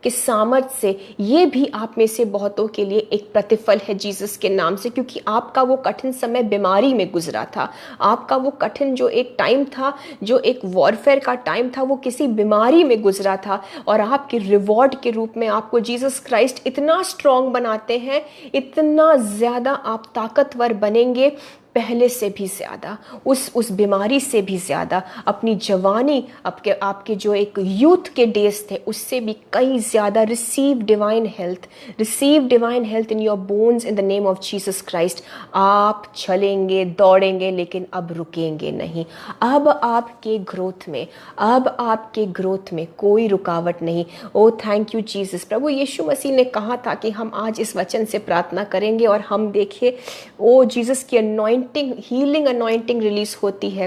के सामर्थ से। ये भी आप में से बहुतों के लिए एक प्रतिफल है जीसस के नाम से, क्योंकि आपका वो कठिन समय बीमारी में गुजरा था। आपका वो कठिन जो एक टाइम था, जो एक वॉरफेयर का टाइम था, वो किसी बीमारी में गुजरा था। और आपके रिवॉर्ड के रूप में आपको जीसस क्राइस्ट इतना स्ट्रांग बनाते हैं, इतना ज़्यादा आप ताकतवर बनेंगे, पहले से भी ज़्यादा, उस बीमारी से भी ज़्यादा, अपनी जवानी, आपके जो एक यूथ के डेज थे उससे भी कई ज़्यादा। Receive divine health, receive divine health in your bones in the name of Jesus Christ. आप चलेंगे, दौड़ेंगे, लेकिन अब रुकेंगे नहीं। अब आपके ग्रोथ में, अब आपके ग्रोथ में कोई रुकावट नहीं। ओ थैंक यू जीसस। प्रभु यीशु मसीह ने कहा था कि हम आज इस वचन से प्रार्थना करेंगे और हम देखिए ओ जीसस की अनॉइंटिंग, हीलिंग अनॉइंटिंग रिलीज होती है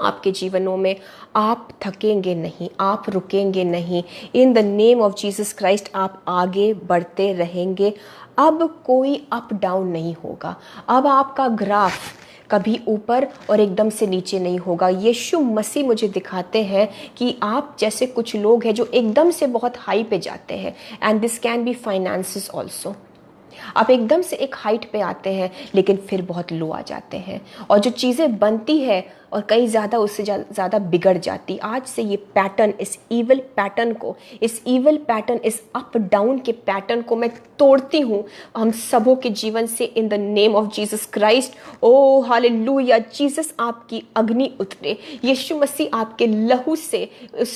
आपके जीवनों में। आप थकेंगे नहीं, आप रुकेंगे नहीं। इन the name of Jesus Christ आप आगे बढ़ते रहेंगे। अब कोई अप डाउन नहीं होगा। अब आपका ग्राफ कभी ऊपर और एकदम से नीचे नहीं होगा। यीशु मसीह मुझे दिखाते हैं कि आप जैसे कुछ लोग हैं जो एकदम से बहुत हाई पे जाते हैं, and this can be finances also. आप एकदम से एक हाइट पे आते हैं लेकिन फिर बहुत लो आ जाते हैं, और जो चीज़ें बनती है और कई ज़्यादा उससे ज़्यादा बिगड़ जाती। आज से ये पैटर्न, इस ईवल पैटर्न को, इस ईवल पैटर्न, इस अप डाउन के पैटर्न को मैं तोड़ती हूँ हम सबों के जीवन से in the name of Jesus Christ. Oh hallelujah. Jesus आपकी अग्नि उतरे, यीशु मसीह आपके लहू से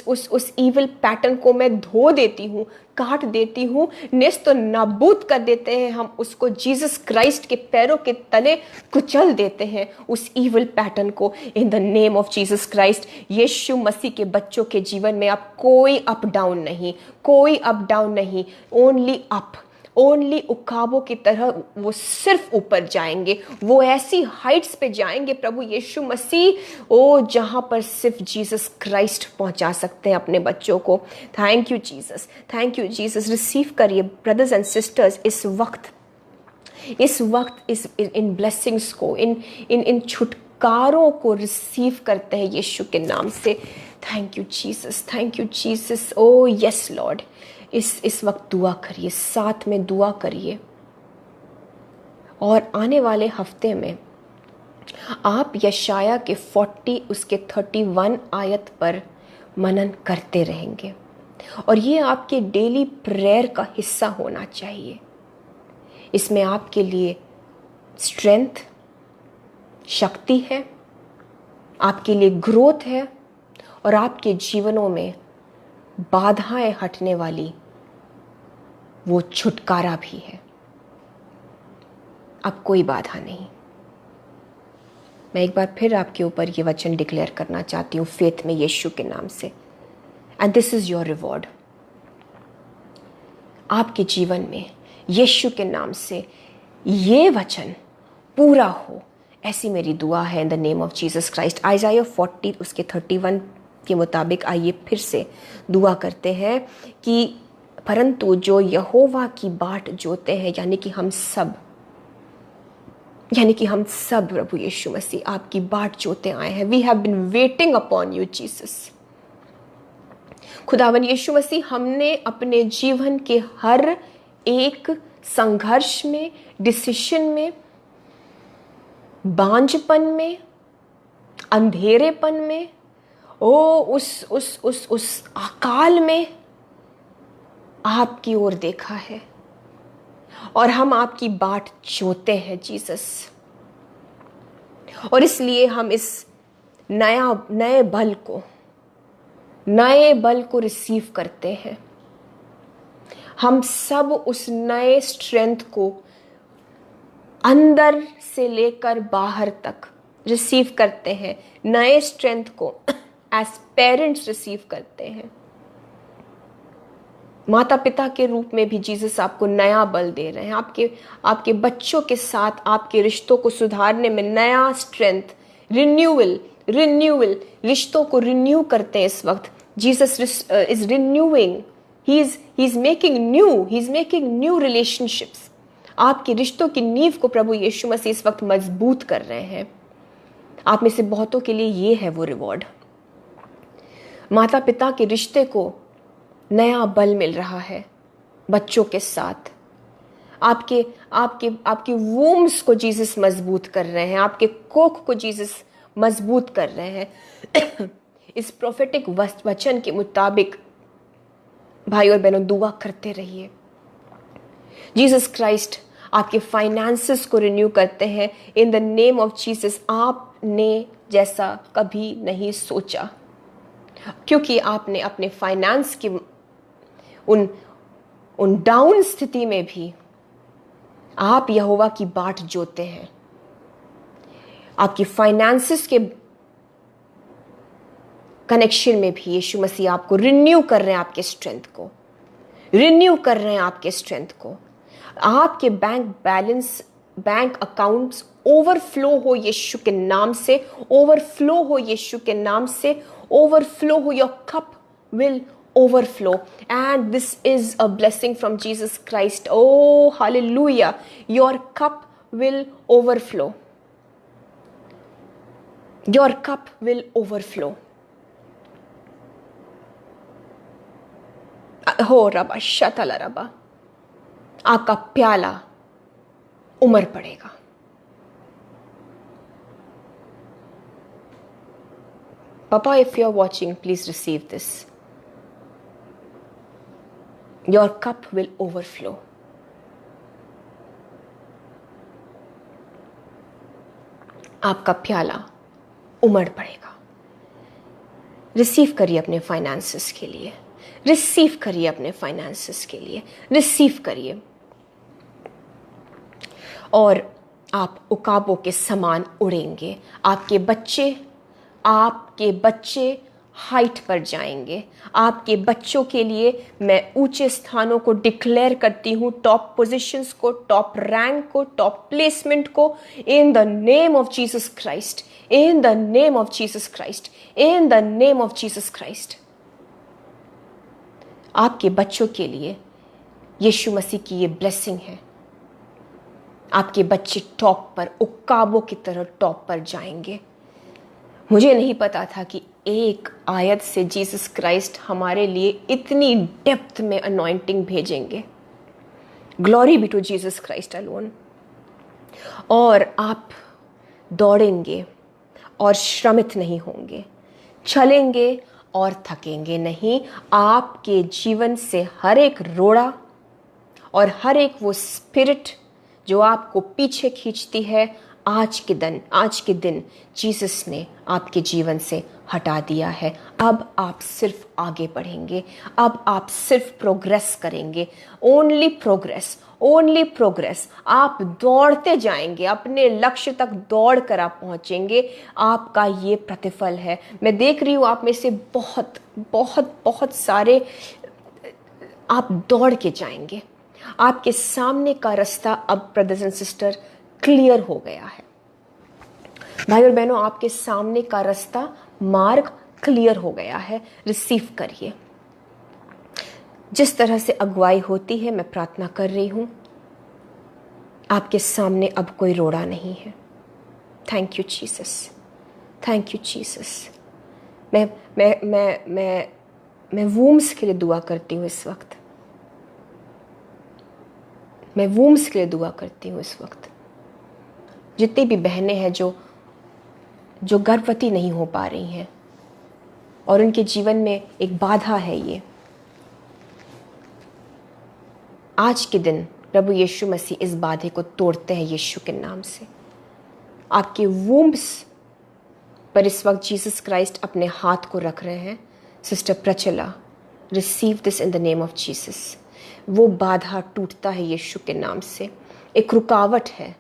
उस ईवल पैटर्न को मैं धो देती हूँ, काट देती हूँ, नेस्त तो नाबूद कर देते हैं हम उसको। जीसस क्राइस्ट के पैरों के तले कुचल देते हैं उस ईवल पैटर्न को in the name of Jesus Christ. Yeshu Masih के बच्चों के जीवन में अब कोई अप डाउन नहीं, कोई अप डाउन नहीं, ओनली अप, ओनली उकाबों की तरह वो सिर्फ ऊपर जाएंगे। वो ऐसी हाइट्स पे जाएंगे प्रभु यीशु मसीह, ओ जहां पर सिर्फ जीसस क्राइस्ट पहुंचा सकते हैं अपने बच्चों को। Thank you Jesus, thank you Jesus. Receive करिए ब्रदर्स एंड सिस्टर्स इस वक्त इन ब्लेसिंग्स को, इन छुटकारों को रिसीव करते हैं यीशु के नाम से। Thank you Jesus, thank you Jesus. O yes Lord. इस वक्त दुआ करिए, साथ में दुआ करिए। और आने वाले हफ्ते में आप यशाया के 40 उसके 31 आयत पर मनन करते रहेंगे, और ये आपके डेली प्रेयर का हिस्सा होना चाहिए। इसमें आपके लिए स्ट्रेंथ, शक्ति है, आपके लिए ग्रोथ है, और आपके जीवनों में बाधाएं हटने वाली वो छुटकारा भी है। अब कोई बाधा नहीं। मैं एक बार फिर आपके ऊपर ये वचन डिक्लेयर करना चाहती हूँ फेथ में, यीशु के नाम से, and this is your reward. आपके जीवन में यीशु के नाम से ये वचन पूरा हो, ऐसी मेरी दुआ है in the name of Jesus Christ. आइज़ाया 40 उसके 31 के मुताबिक आइए फिर से दुआ करते हैं कि परंतु जो यहोवा की बाट जोते हैं, यानी कि हम सब प्रभु यीशु मसीह आपकी बाट जोते आए हैं। We have been waiting upon you Jesus. खुदावन यीशु मसीह, हमने अपने जीवन के हर एक संघर्ष में, डिसीजन में, बांझपन में, अंधेरेपन में, उस अकाल में आपकी ओर देखा है और हम आपकी बाट जोते हैं जीसस। और इसलिए हम इस नए बल को रिसीव करते हैं। हम सब उस नए स्ट्रेंथ को अंदर से लेकर बाहर तक रिसीव करते हैं। नए स्ट्रेंथ को एज पेरेंट्स रिसीव करते हैं। माता पिता के रूप में भी जीसस आपको नया बल दे रहे हैं। आपके बच्चों के साथ आपके रिश्तों को सुधारने में नया स्ट्रेंथ, रिन्यूअल रिश्तों को रिन्यू करते हैं इस वक्त। Jesus is renewing, he is making new relationships. आपके रिश्तों की नींव को प्रभु यीशु मसीह इस वक्त मजबूत कर रहे हैं। आप में से बहुतों के लिए ये है वो रिवॉर्ड। माता पिता के रिश्ते को नया बल मिल रहा है बच्चों के साथ। आपके वूम्स को जीसस मजबूत कर रहे हैं, आपके कोख को जीसस मजबूत कर रहे हैं। इस प्रोफेटिक वचन के मुताबिक भाई और बहनों दुआ करते रहिए। जीसस क्राइस्ट आपके फाइनेंसेस को रिन्यू करते हैं in the name of Jesus. आपने जैसा कभी नहीं सोचा, क्योंकि आपने अपने फाइनेंस की उन डाउन स्थिति में भी आप यहोवा की बाट जोते हैं। आपकी फाइनेंसेस के कनेक्शन में भी यीशु मसीह आपको रिन्यू कर रहे हैं, आपके स्ट्रेंथ को रिन्यू कर रहे हैं, आपके स्ट्रेंथ को। आपके bank balance, bank accounts overflow हो यीशु के नाम से, ओवरफ्लो हो यीशु के नाम से, ओवरफ्लो हो। Your cup will overflow, and this is a blessing from Jesus Christ. Oh hallelujah, your cup will overflow, your cup will overflow. हो रबा शतला रबा, आपका प्याला उमड़ पड़ेगा। Papa, if you are watching, please receive this. Your cup will overflow. आपका प्याला उमड़ पड़ेगा। Receive करिए अपने फाइनेंसेस के लिए, रिसीव करिए अपने फाइनेंसेस के लिए, रिसीव करिए। और आप उकाबों के समान उड़ेंगे। आपके बच्चे हाइट पर जाएंगे। आपके बच्चों के लिए मैं ऊंचे स्थानों को डिक्लेयर करती हूँ, टॉप पोजीशंस को, टॉप रैंक को, टॉप प्लेसमेंट को, in the name of Jesus Christ, in the name of Jesus Christ, in the name of Jesus Christ. आपके बच्चों के लिए यीशु मसीह की ये ब्लेसिंग है। आपके बच्चे टॉप पर, उकाबों की तरह टॉप पर जाएंगे। मुझे नहीं पता था कि एक आयत से जीसस क्राइस्ट हमारे लिए इतनी डेप्थ में अनॉइंटिंग भेजेंगे। Glory be to Jesus Christ alone. और आप दौड़ेंगे और श्रमित नहीं होंगे, चलेंगे और थकेंगे नहीं। आपके जीवन से हर एक रोड़ा और हर एक वो स्पिरिट जो आपको पीछे खींचती है, आज के दिन जीसस ने आपके जीवन से हटा दिया है। अब आप सिर्फ आगे बढ़ेंगे, अब आप सिर्फ प्रोग्रेस करेंगे। Only progress. आप दौड़ते जाएंगे, अपने लक्ष्य तक दौड़ कर आप पहुंचेंगे। आपका ये प्रतिफल है। मैं देख रही हूँ आप में से बहुत सारे आप दौड़ के जाएंगे। आपके सामने का रास्ता अब ब्रदर्स एंड सिस्टर क्लियर हो गया है। भाई और बहनों, आपके सामने का रास्ता, मार्ग क्लियर हो गया है। रिसीव करिए। जिस तरह से अगुवाई होती है, मैं प्रार्थना कर रही हूं, आपके सामने अब कोई रोड़ा नहीं है। Thank you Jesus, thank you Jesus. मैं वूम्स के लिए दुआ करती हूँ इस वक्त। मैं वूम्स के लिए दुआ करती हूँ इस वक्त। जितनी भी बहनें हैं जो गर्भवती नहीं हो पा रही हैं और उनके जीवन में एक बाधा है, ये आज के दिन प्रभु यीशु मसीह इस बाधे को तोड़ते हैं यीशु के नाम से। आपके वूम्स पर इस वक्त जीसस क्राइस्ट अपने हाथ को रख रहे हैं। Sister Prachala, receive this in the name of Jesus. वो बाधा टूटता है यीशु के नाम से। एक रुकावट है,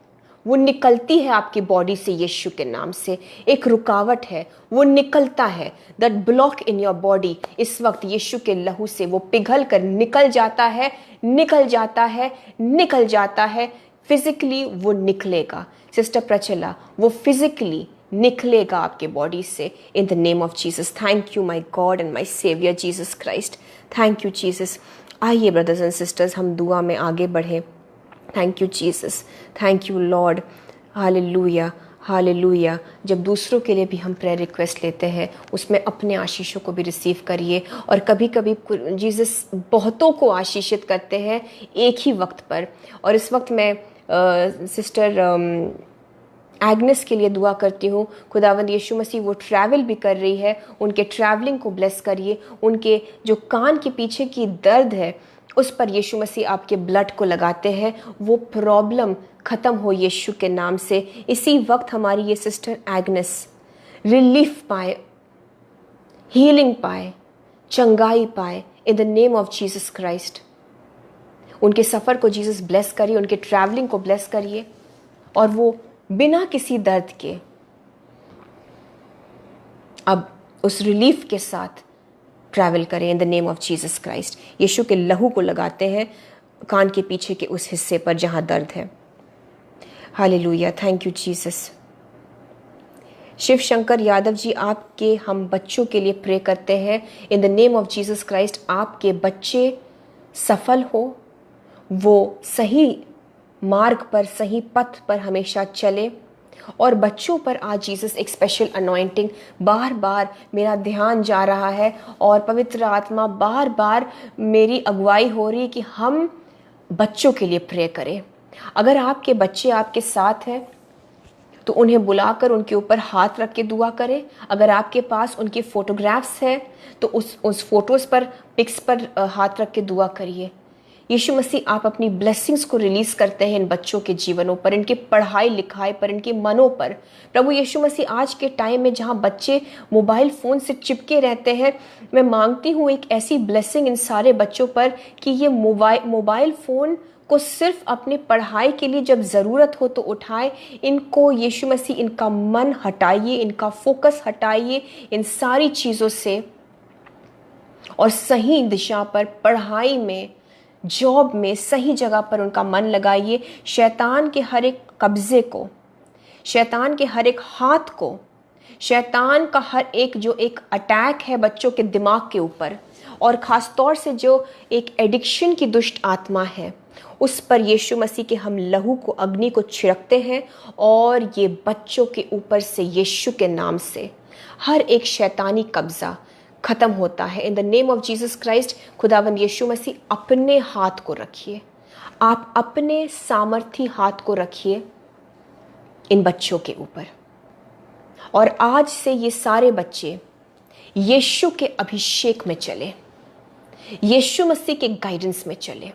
वो निकलती है आपकी बॉडी से यीशु के नाम से। एक रुकावट है, वो निकलता है। That block in your body इस वक्त यीशु के लहू से वो पिघल कर निकल जाता है, निकल जाता है, निकल जाता है। फिजिकली वो निकलेगा सिस्टर प्रचला, वो फिजिकली निकलेगा आपके बॉडी से in the name of Jesus. Thank you my God and my saviour Jesus Christ. Thank you Jesus. आइए ब्रदर्स एंड सिस्टर्स, हम दुआ में आगे बढ़े। Thank you Jesus, thank you lord. Hallelujah, hallelujah. जब दूसरों के लिए भी हम प्रेयर रिक्वेस्ट लेते हैं, उसमें अपने आशीषों को भी रिसीव करिए। और कभी कभी जीसस बहुतों को आशीषित करते हैं एक ही वक्त पर। और इस वक्त मैं सिस्टर एग्नेस के लिए दुआ करती हूँ। खुदावंद यीशु मसीह वो ट्रैवल भी कर रही है, उनके ट्रैवलिंग को ब्लेस करिए। उनके जो कान के पीछे की दर्द है उस पर यीशु मसीह आपके ब्लड को लगाते हैं, वो प्रॉब्लम ख़त्म हो यीशु के नाम से। इसी वक्त हमारी ये सिस्टर एग्नेस रिलीफ पाए, हीलिंग पाए, चंगाई पाए इन the name of Jesus Christ. उनके सफ़र को जीसस ब्लेस करिए, उनके ट्रैवलिंग को ब्लेस करिए और वो बिना किसी दर्द के अब उस रिलीफ के साथ ट्रैवल करें in the name of Jesus Christ. Yeshu के लहू को लगाते हैं कान के पीछे के उस हिस्से पर जहां दर्द है। Hallelujah, thank you Jesus. Shiv Shankar Yadav ji, आपके हम बच्चों के लिए प्रे करते हैं in the name of Jesus Christ. आपके बच्चे सफल हो, वो सही मार्ग पर, सही पथ पर हमेशा चले। और बच्चों पर आज जीसस एक स्पेशल अनॉइंटिंग, बार बार मेरा ध्यान जा रहा है और पवित्र आत्मा बार बार मेरी अगुवाई हो रही है कि हम बच्चों के लिए प्रे करें। अगर आपके बच्चे आपके साथ हैं तो उन्हें बुलाकर उनके ऊपर हाथ रख के दुआ करें। अगर आपके पास उनके फोटोग्राफ्स हैं तो उस फोटोज़ पर, पिक्स पर हाथ रख के दुआ करिए। यीशु मसीह, आप अपनी ब्लेसिंग्स को रिलीज करते हैं इन बच्चों के जीवनों पर, इनके पढ़ाई लिखाई पर, इनके मनों पर। प्रभु यीशु मसीह, आज के टाइम में जहां बच्चे मोबाइल फ़ोन से चिपके रहते हैं, मैं मांगती हूँ एक ऐसी ब्लेसिंग इन सारे बच्चों पर कि ये मोबाइल फ़ोन को सिर्फ अपने पढ़ाई के लिए जब ज़रूरत हो तो उठाए। इनको यीशु मसीह, इनका मन हटाइए, इनका फोकस हटाइए इन सारी चीज़ों से और सही दिशा पर, पढ़ाई में, जॉब में, सही जगह पर उनका मन लगाइए। शैतान के हर एक कब्जे को, शैतान के हर एक हाथ को, शैतान का हर एक जो एक अटैक है बच्चों के दिमाग के ऊपर, और ख़ास तौर से जो एक एडिक्शन की दुष्ट आत्मा है, उस पर यीशु मसीह के हम लहू को, अग्नि को छिड़कते हैं और ये बच्चों के ऊपर से यीशु के नाम से हर एक शैतानी कब्जा खत्म होता है in the name of Jesus Christ. खुदावंद यीशु मसीह, अपने हाथ को रखिए, आप अपने सामर्थी हाथ को रखिए इन बच्चों के ऊपर। और आज से ये सारे बच्चे यीशु के अभिषेक में चले, यीशु मसीह के गाइडेंस में चले।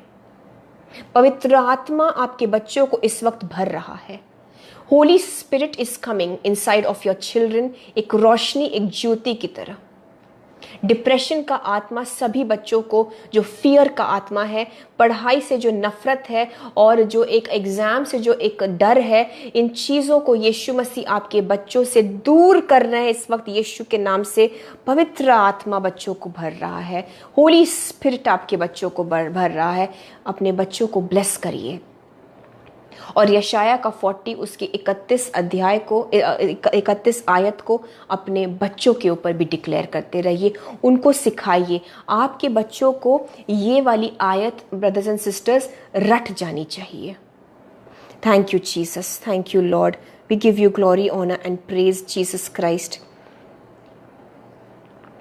पवित्र आत्मा आपके बच्चों को इस वक्त भर रहा है। Holi spirit is coming inside of your children, एक रोशनी, एक ज्योति की तरह। डिप्रेशन का आत्मा सभी बच्चों को, जो फियर का आत्मा है, पढ़ाई से जो नफरत है और जो एक एग्जाम से जो एक डर है, इन चीज़ों को यीशु मसीह आपके बच्चों से दूर कर रहे हैं इस वक्त यीशु के नाम से। पवित्र आत्मा बच्चों को भर रहा है, होली स्पिरिट आपके बच्चों को भर रहा है। अपने बच्चों को ब्लेस करिए। और यशाया का 40 उसके 31 अध्याय को 31 आयत को अपने बच्चों के ऊपर भी डिक्लेयर करते रहिए, उनको सिखाइए। आपके बच्चों को ये वाली आयत ब्रदर्स एंड सिस्टर्स रट जानी चाहिए। Thank you Jesus, thank you lord, we give you glory, honour and praise Jesus Christ.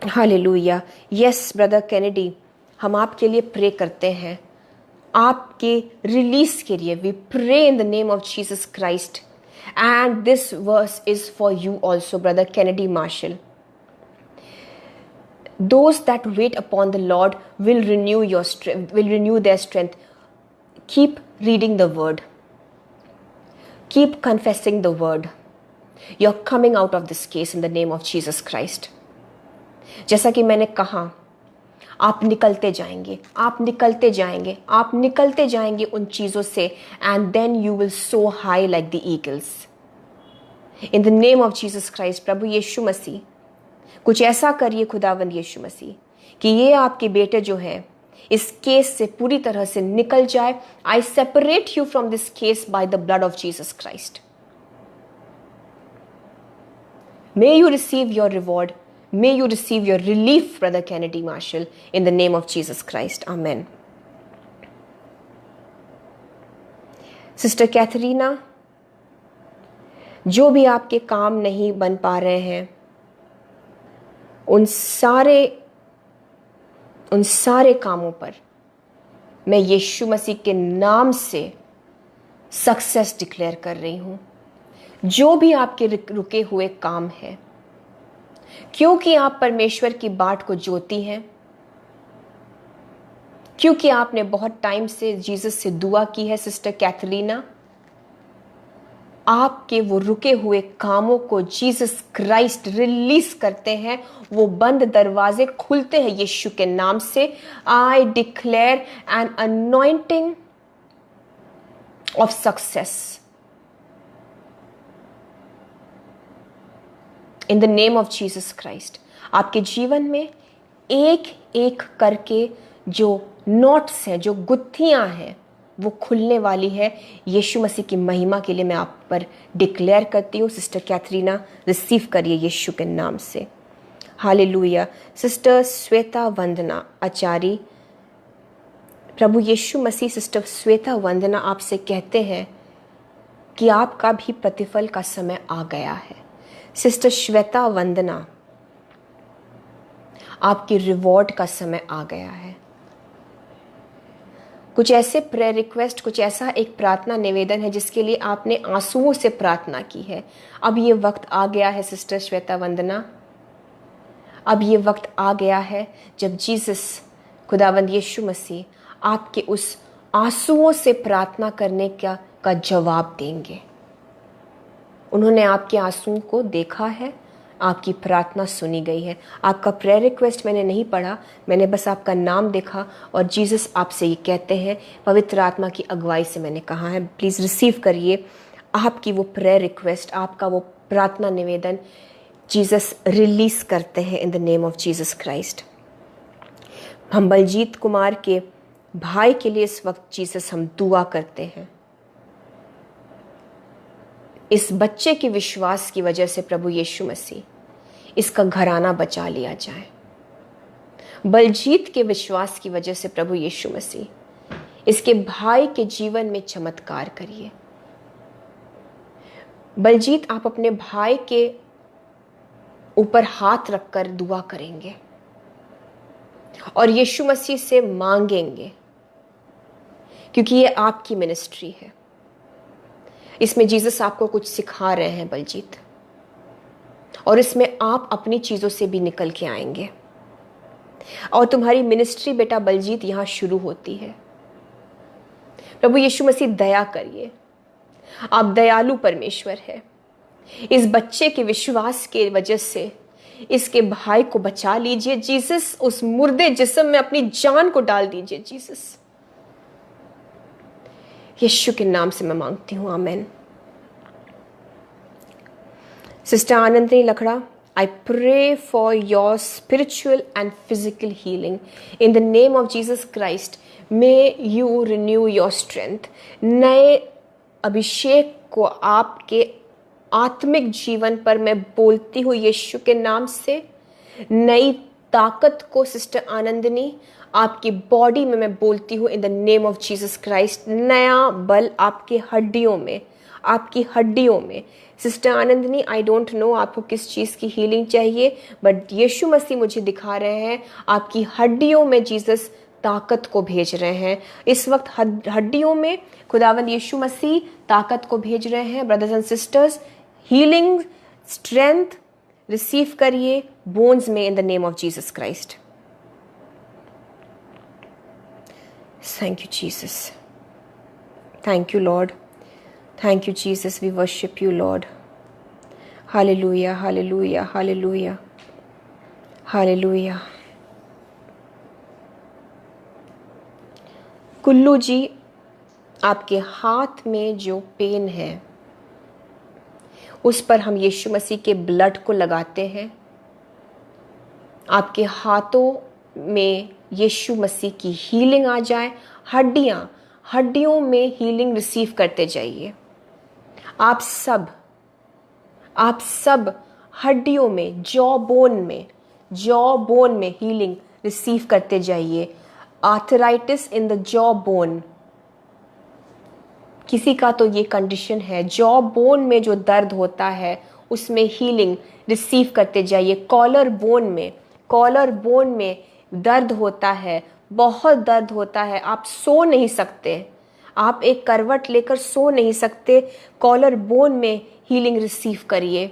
Hallelujah. Yes brother Kennedy, हम आपके लिए प्रे करते हैं, आपके रिलीज के लिए। We pray in the name of Jesus Christ, and this verse is for you also brother Kennedy Marshall. Those that wait upon the Lord will renew their strength. Keep reading the word. Keep confessing the word. You're coming out of this case in the name of Jesus Christ. जैसा कि मैंने कहा, आप निकलते जाएंगे, आप निकलते जाएंगे, आप निकलते जाएंगे उन चीज़ों से, and then you will soar high like the eagles. In the name of Jesus Christ, प्रभु यीशु मसीह, कुछ ऐसा करिए खुदावंद यीशु मसीह कि ये आपके बेटे जो हैं इस केस से पूरी तरह से निकल जाए। I separate you from this case by the blood of Jesus Christ. May you receive your reward, may you receive your relief brother Kennedy Marshall in the name of Jesus Christ. Amen. Sister Catherina, जो भी आपके काम नहीं बन पा रहे हैं, उन सारे कामों पर मैं यीशु मसीह के नाम से सक्सेस डिक्लेयर कर रही हूं। जो भी आपके रुके हुए काम है, क्योंकि आप परमेश्वर की बाट को जोती हैं, क्योंकि आपने बहुत टाइम से जीसस से दुआ की है सिस्टर कैथरीना, आपके वो रुके हुए कामों को जीसस क्राइस्ट रिलीज करते हैं। वो बंद दरवाजे खुलते हैं यीशु के नाम से। I declare N anointing of success in the name of Jesus Christ. आपके जीवन में एक एक करके जो नोट्स हैं, जो गुत्थियां हैं, वो खुलने वाली है। यीशु मसीह की महिमा के लिए मैं आप पर डिक्लेयर करती हूँ। सिस्टर कैथरीना, रिसीव करिए यीशु के नाम से। हालेलुया। सिस्टर श्वेता वंदना आचार्य, प्रभु यीशु मसीह सिस्टर श्वेता वंदना आपसे कहते हैं कि आपका भी प्रतिफल का समय आ गया है। सिस्टर श्वेता वंदना, आपकी रिवॉर्ड का समय आ गया है। कुछ ऐसे प्रेयर रिक्वेस्ट, कुछ ऐसा एक प्रार्थना निवेदन है जिसके लिए आपने आंसुओं से प्रार्थना की है। अब ये वक्त आ गया है सिस्टर श्वेता वंदना, अब ये वक्त आ गया है जब जीसस खुदावंद यीशु मसीह आपके उस आंसुओं से प्रार्थना करने का जवाब देंगे। उन्होंने आपके आंसुओं को देखा है, आपकी प्रार्थना सुनी गई है। आपका प्रेयर रिक्वेस्ट मैंने नहीं पढ़ा, मैंने बस आपका नाम देखा और जीसस आपसे ये कहते हैं, पवित्र आत्मा की अगुवाई से मैंने कहा है, प्लीज़ रिसीव करिए आपकी वो प्रेयर रिक्वेस्ट, आपका वो प्रार्थना निवेदन जीसस रिलीज करते हैं in the name of Jesus Christ. हम बलजीत कुमार के भाई के लिए इस वक्त जीसस हम दुआ करते हैं। इस बच्चे के विश्वास की वजह से प्रभु यीशु मसीह इसका घराना बचा लिया जाए। बलजीत के विश्वास की वजह से प्रभु यीशु मसीह इसके भाई के जीवन में चमत्कार करिए। बलजीत, आप अपने भाई के ऊपर हाथ रखकर दुआ करेंगे और यीशु मसीह से मांगेंगे, क्योंकि ये आपकी मिनिस्ट्री है। इसमें जीसस आपको कुछ सिखा रहे हैं बलजीत, और इसमें आप अपनी चीज़ों से भी निकल के आएंगे और तुम्हारी मिनिस्ट्री बेटा बलजीत यहाँ शुरू होती है। प्रभु यीशु मसीह दया करिए, आप दयालु परमेश्वर है। इस बच्चे के विश्वास के वजह से इसके भाई को बचा लीजिए जीसस, उस मुर्दे जिस्म में अपनी जान को डाल दीजिए जीसस। यीशु के नाम से मैं मांगती हूं, आमीन। Sister Anandi Lakra, I pray for your spiritual and physical healing. In the name of Jesus Christ, may you renew your strength. नए अभिषेक को आपके आत्मिक जीवन पर मैं बोलती हूँ यीशु के नाम से। नई ताकत को सिस्टर आनंदनी आपकी बॉडी में मैं बोलती हूँ in the name of Jesus Christ. नया बल आपके हड्डियों में, आपकी हड्डियों में। सिस्टर आनंदनी, आई डोंट नो आपको किस चीज़ की हीलिंग चाहिए, बट यीशु मसीह मुझे दिखा रहे हैं आपकी हड्डियों में जीसस ताकत को भेज रहे हैं। इस वक्त हड्डियों में खुदावंद यीशु मसीह ताकत को भेज रहे हैं। Brothers and sisters, healing strength receive करिए बोन्स में इन the name of Jesus Christ. Thank you Jesus, thank you Lord, thank you Jesus, we worship you Lord. Hallelujah, hallelujah, hallelujah, hallelujah. Kullu ji, आपके हाथ में जो पेन है उस पर हम यीशु मसीह के ब्लड को लगाते हैं। आपके हाथों में यीशु मसीह की हीलिंग आ जाए। हड्डियों में हीलिंग रिसीव करते जाइए। आप सब हड्डियों में, जॉ बोन में हीलिंग रिसीव करते जाइए। Arthritis in the jaw bone, किसी का तो ये कंडीशन है, जॉ बोन में जो दर्द होता है उसमें हीलिंग रिसीव करते जाइए। कॉलर बोन में दर्द होता है, बहुत दर्द होता है, आप सो नहीं सकते, आप एक करवट लेकर सो नहीं सकते। कॉलर बोन में हीलिंग रिसीव करिए।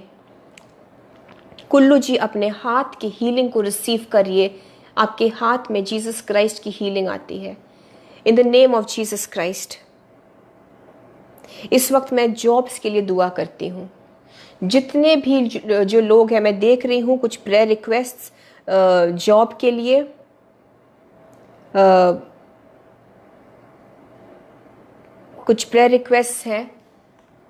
कुल्लू जी, अपने हाथ की हीलिंग को रिसीव करिए। आपके हाथ में जीसस क्राइस्ट की हीलिंग आती है in the name of Jesus Christ. इस वक्त मैं जॉब्स के लिए दुआ करती हूँ। जितने भी जो लोग हैं, मैं देख रही हूँ कुछ प्रेयर रिक्वेस्ट्स जॉब के लिए, कुछ प्रेयर रिक्वेस्ट हैं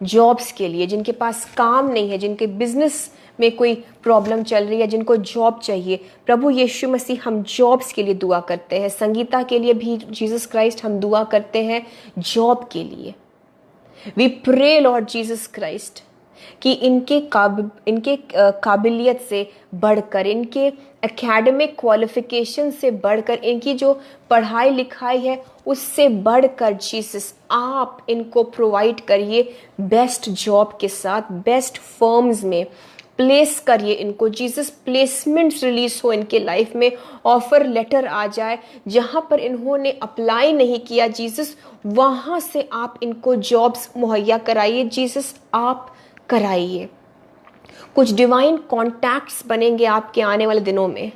जॉब्स के लिए, जिनके पास काम नहीं है, जिनके बिजनेस में कोई प्रॉब्लम चल रही है, जिनको जॉब चाहिए। प्रभु यीशु मसीह, हम जॉब्स के लिए दुआ करते हैं। संगीता के लिए भी जीसस क्राइस्ट हम दुआ करते हैं जॉब के लिए। We pray lord Jesus Christ कि इनके काबिलियत से बढ़कर, इनके एकेडमिक क्वालिफिकेशन से बढ़कर, इनकी जो पढ़ाई लिखाई है उससे बढ़कर जीसस आप इनको प्रोवाइड करिए बेस्ट जॉब के साथ, बेस्ट फर्म्स में प्लेस करिए इनको। जीसस प्लेसमेंट्स रिलीज हो इनके लाइफ में, ऑफर लेटर आ जाए। जहाँ पर इन्होंने अप्लाई नहीं किया जीसस, वहाँ से आप इनको जॉब्स मुहैया कराइए जीसस, आप कराइए। कुछ डिवाइन कॉन्टैक्ट्स बनेंगे आपके आने वाले दिनों में,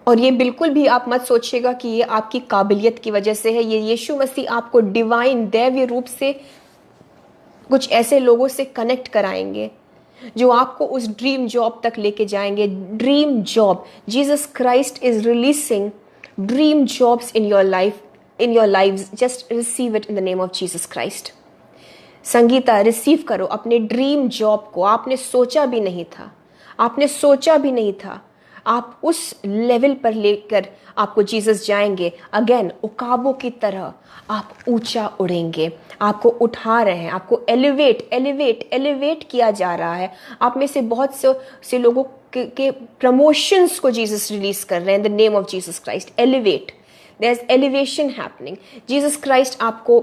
और ये बिल्कुल भी आप मत सोचिएगा कि ये आपकी काबिलियत की वजह से है। ये यीशु मसीह आपको डिवाइन दैवीय रूप से कुछ ऐसे लोगों से कनेक्ट कराएंगे जो आपको उस ड्रीम जॉब तक लेके जाएंगे। Dream job, Jesus Christ is releasing dream jobs in your life. Just receive it in the name of Jesus Christ. Sangeeta, receive करो अपने ड्रीम जॉब को। आपने सोचा भी नहीं था, आप उस लेवल पर लेकर आपको जीसस जाएंगे। अगेन उकाबों की तरह आप ऊंचा उड़ेंगे। आपको उठा रहे हैं, आपको एलिवेट किया जा रहा है। आप में से बहुत से लोगों के प्रमोशंस को जीसस रिलीज कर रहे हैं in the name of Jesus Christ. Elevate, there is elevation happening. Jesus Christ आपको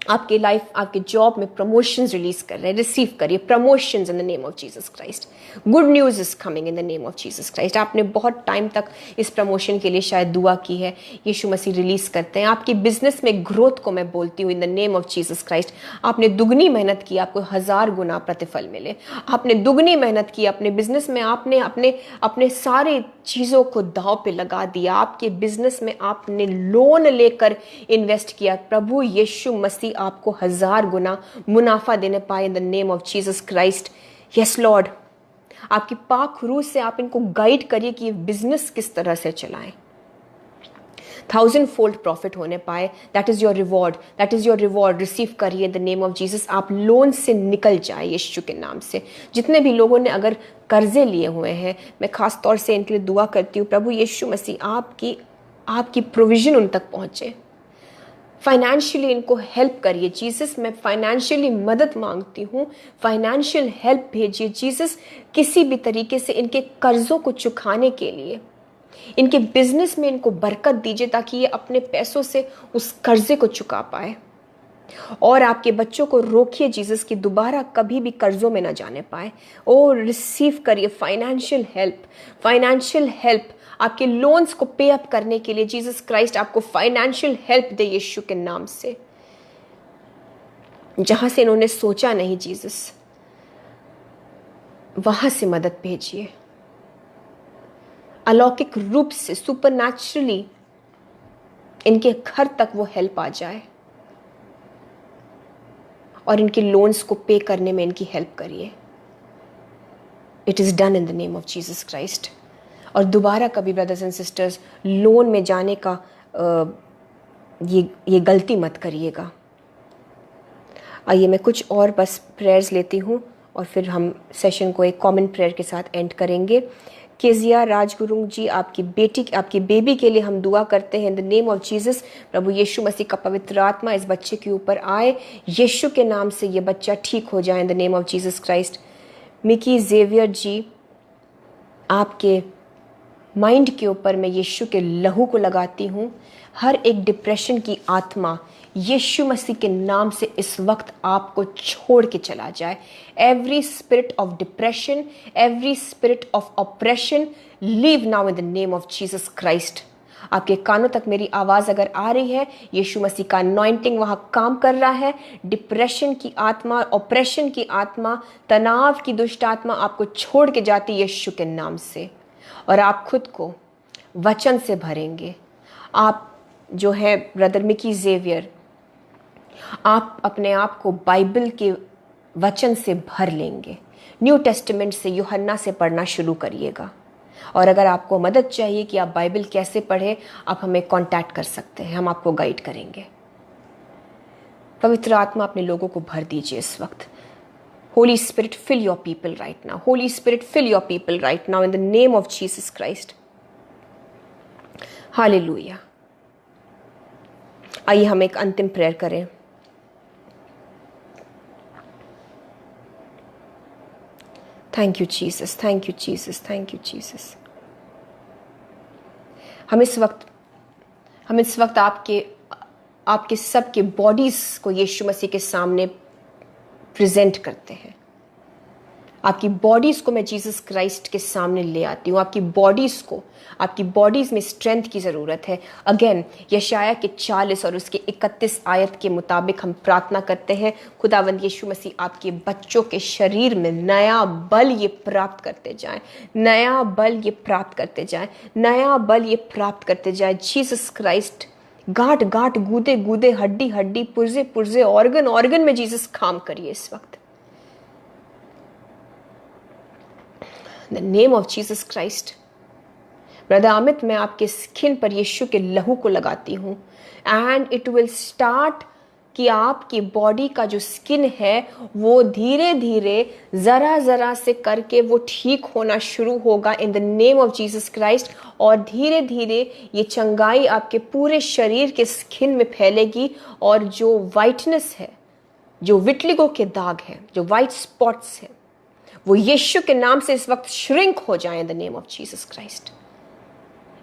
आपके लाइफ, आपके जॉब में प्रमोशंस रिलीज कर रहे हैं। रिसीव करिए promotions in the name of Jesus Christ. Good news is coming in the name of Jesus Christ. आपने बहुत टाइम तक इस प्रमोशन के लिए शायद दुआ की है, यीशु मसीह रिलीज करते हैं। आपकी बिजनेस में ग्रोथ को मैं बोलती हूँ in the name of Jesus Christ. आपने दुगनी मेहनत की, आपको 1000 गुना प्रतिफल मिले। आपने दुगनी मेहनत की अपने बिजनेस में, आपने अपने सारी चीज़ों को दांव पे लगा दिया। आपके बिजनेस में आपने लोन लेकर इन्वेस्ट किया। प्रभु यीशु मसीह आपको 1000 गुना मुनाफा देने पाए इन the name of Jesus Christ. Yes Lord, आपकी पाक रूह से आप इनको गाइड करिए कि ये बिजनेस किस तरह से चलाएं, 1000-fold प्रॉफिट होने पाए। That is your reward, that is your reward. Receive करिए in the name of Jesus. आप लोन से निकल जाए यीशु के नाम से। जितने भी लोगों ने अगर कर्जे लिए हुए हैं, मैं खास तौर से इनके लिए दुआ करती हूँ, प्रभु यीशु मसीह आपकी प्रोविजन उन तक पहुँचे। फाइनेंशियली इनको हेल्प करिए जीसस। मैं फाइनेंशियली मदद मांगती हूँ, फाइनेंशियल हेल्प भेजिए जीसस। किसी भी तरीके से इनके कर्जों को चुकाने के लिए, इनके बिजनेस में इनको बरकत दीजिए ताकि ये अपने पैसों से उस कर्जे को चुका पाए। और आपके बच्चों को रोकिए जीसस कि दोबारा कभी भी कर्जों में ना जाने पाए। ओ रिसीव करिए फाइनेंशियल हेल्प, फाइनेंशियल हेल्प। आपके लोन्स को पे अप करने के लिए जीसस क्राइस्ट आपको फाइनेंशियल हेल्प दे यीशु के नाम से। जहां से इन्होंने सोचा नहीं जीसस, वहां से मदद भेजिए। अलौकिक रूप से सुपरनैचुरली इनके घर तक वो हेल्प आ जाए और इनके लोन्स को पे करने में इनकी हेल्प करिए। It is done in the name of Jesus Christ. और दोबारा कभी ब्रदर्स एंड सिस्टर्स लोन में जाने का ये गलती मत करिएगा। आइए मैं कुछ और बस प्रेयर्स लेती हूँ और फिर हम सेशन को एक कॉमन प्रेयर के साथ एंड करेंगे। केजिया राजगुरु जी, आपकी बेबी के लिए हम दुआ करते हैं in the name of Jesus. प्रभु यीशु मसीह का पवित्र आत्मा इस बच्चे के ऊपर आए, यीशु के नाम से ये बच्चा ठीक हो जाए in the name of Jesus Christ. Mickey Xavier ji, आपके माइंड के ऊपर मैं यीशु के लहू को लगाती हूँ। हर एक डिप्रेशन की आत्मा यीशु मसीह के नाम से इस वक्त आपको छोड़ के चला जाए। Every spirit of depression, every spirit of operation, leave now in the name of Jesus Christ. आपके कानों तक मेरी आवाज़ अगर आ रही है, यीशु मसीह का अनॉइंटिंग वहाँ काम कर रहा है। डिप्रेशन की आत्मा, ऑप्रेशन की आत्मा, तनाव की दुष्ट आत्मा आपको छोड़ के जाती है यीशु के नाम से। और आप खुद को वचन से भरेंगे। आप जो है ब्रदर मिकी जेवियर, आप अपने आप को बाइबल के वचन से भर लेंगे। न्यू टेस्टामेंट से, यूहन्ना से पढ़ना शुरू करिएगा। और अगर आपको मदद चाहिए कि आप बाइबल कैसे पढ़ें, आप हमें कांटेक्ट कर सकते हैं, हम आपको गाइड करेंगे। पवित्र आत्मा अपने लोगों को भर दीजिए इस वक्त। Holy Spirit, fill your people right now. Holy Spirit, fill your people right now in the name of Jesus Christ. Hallelujah. आइए हम एक अंतिम प्रेयर करें। Thank you Jesus, thank you Jesus, thank you Jesus. हम इस वक्त आपके सबके बॉडीज को यीशु मसीह के सामने प्रेजेंट करते हैं। आपकी बॉडीज को मैं जीसस क्राइस्ट के सामने ले आती हूँ। आपकी बॉडीज में स्ट्रेंथ की ज़रूरत है। अगेन यशाया के 40 और उसके 31 आयत के मुताबिक हम प्रार्थना करते हैं, खुदावंद यीशु मसीह आपके बच्चों के शरीर में नया बल ये प्राप्त करते जाएं, नया बल ये प्राप्त करते जाएं, नया बल ये प्राप्त करते जाएं। जीसस क्राइस्ट, गांठ गांठ, गूदे गूदे, हड्डी हड्डी, पुर्जे पुर्जे, ऑर्गन ऑर्गन में जीसस काम करिए इस वक्त। The name of Jesus Christ. Brother Amit, मैं आपके स्किन पर यीशु के लहू को लगाती हूँ एंड इट विल स्टार्ट कि आपकी बॉडी का जो स्किन है वो धीरे धीरे ज़रा ज़रा से करके वो ठीक होना शुरू होगा इन the name of Jesus Christ. और धीरे धीरे ये चंगाई आपके पूरे शरीर के स्किन में फैलेगी और जो वाइटनेस है, जो विटलिगो के दाग है, जो वाइट स्पॉट्स हैं, वो यीशु के नाम से इस वक्त श्रिंक हो जाए in the name of Jesus Christ.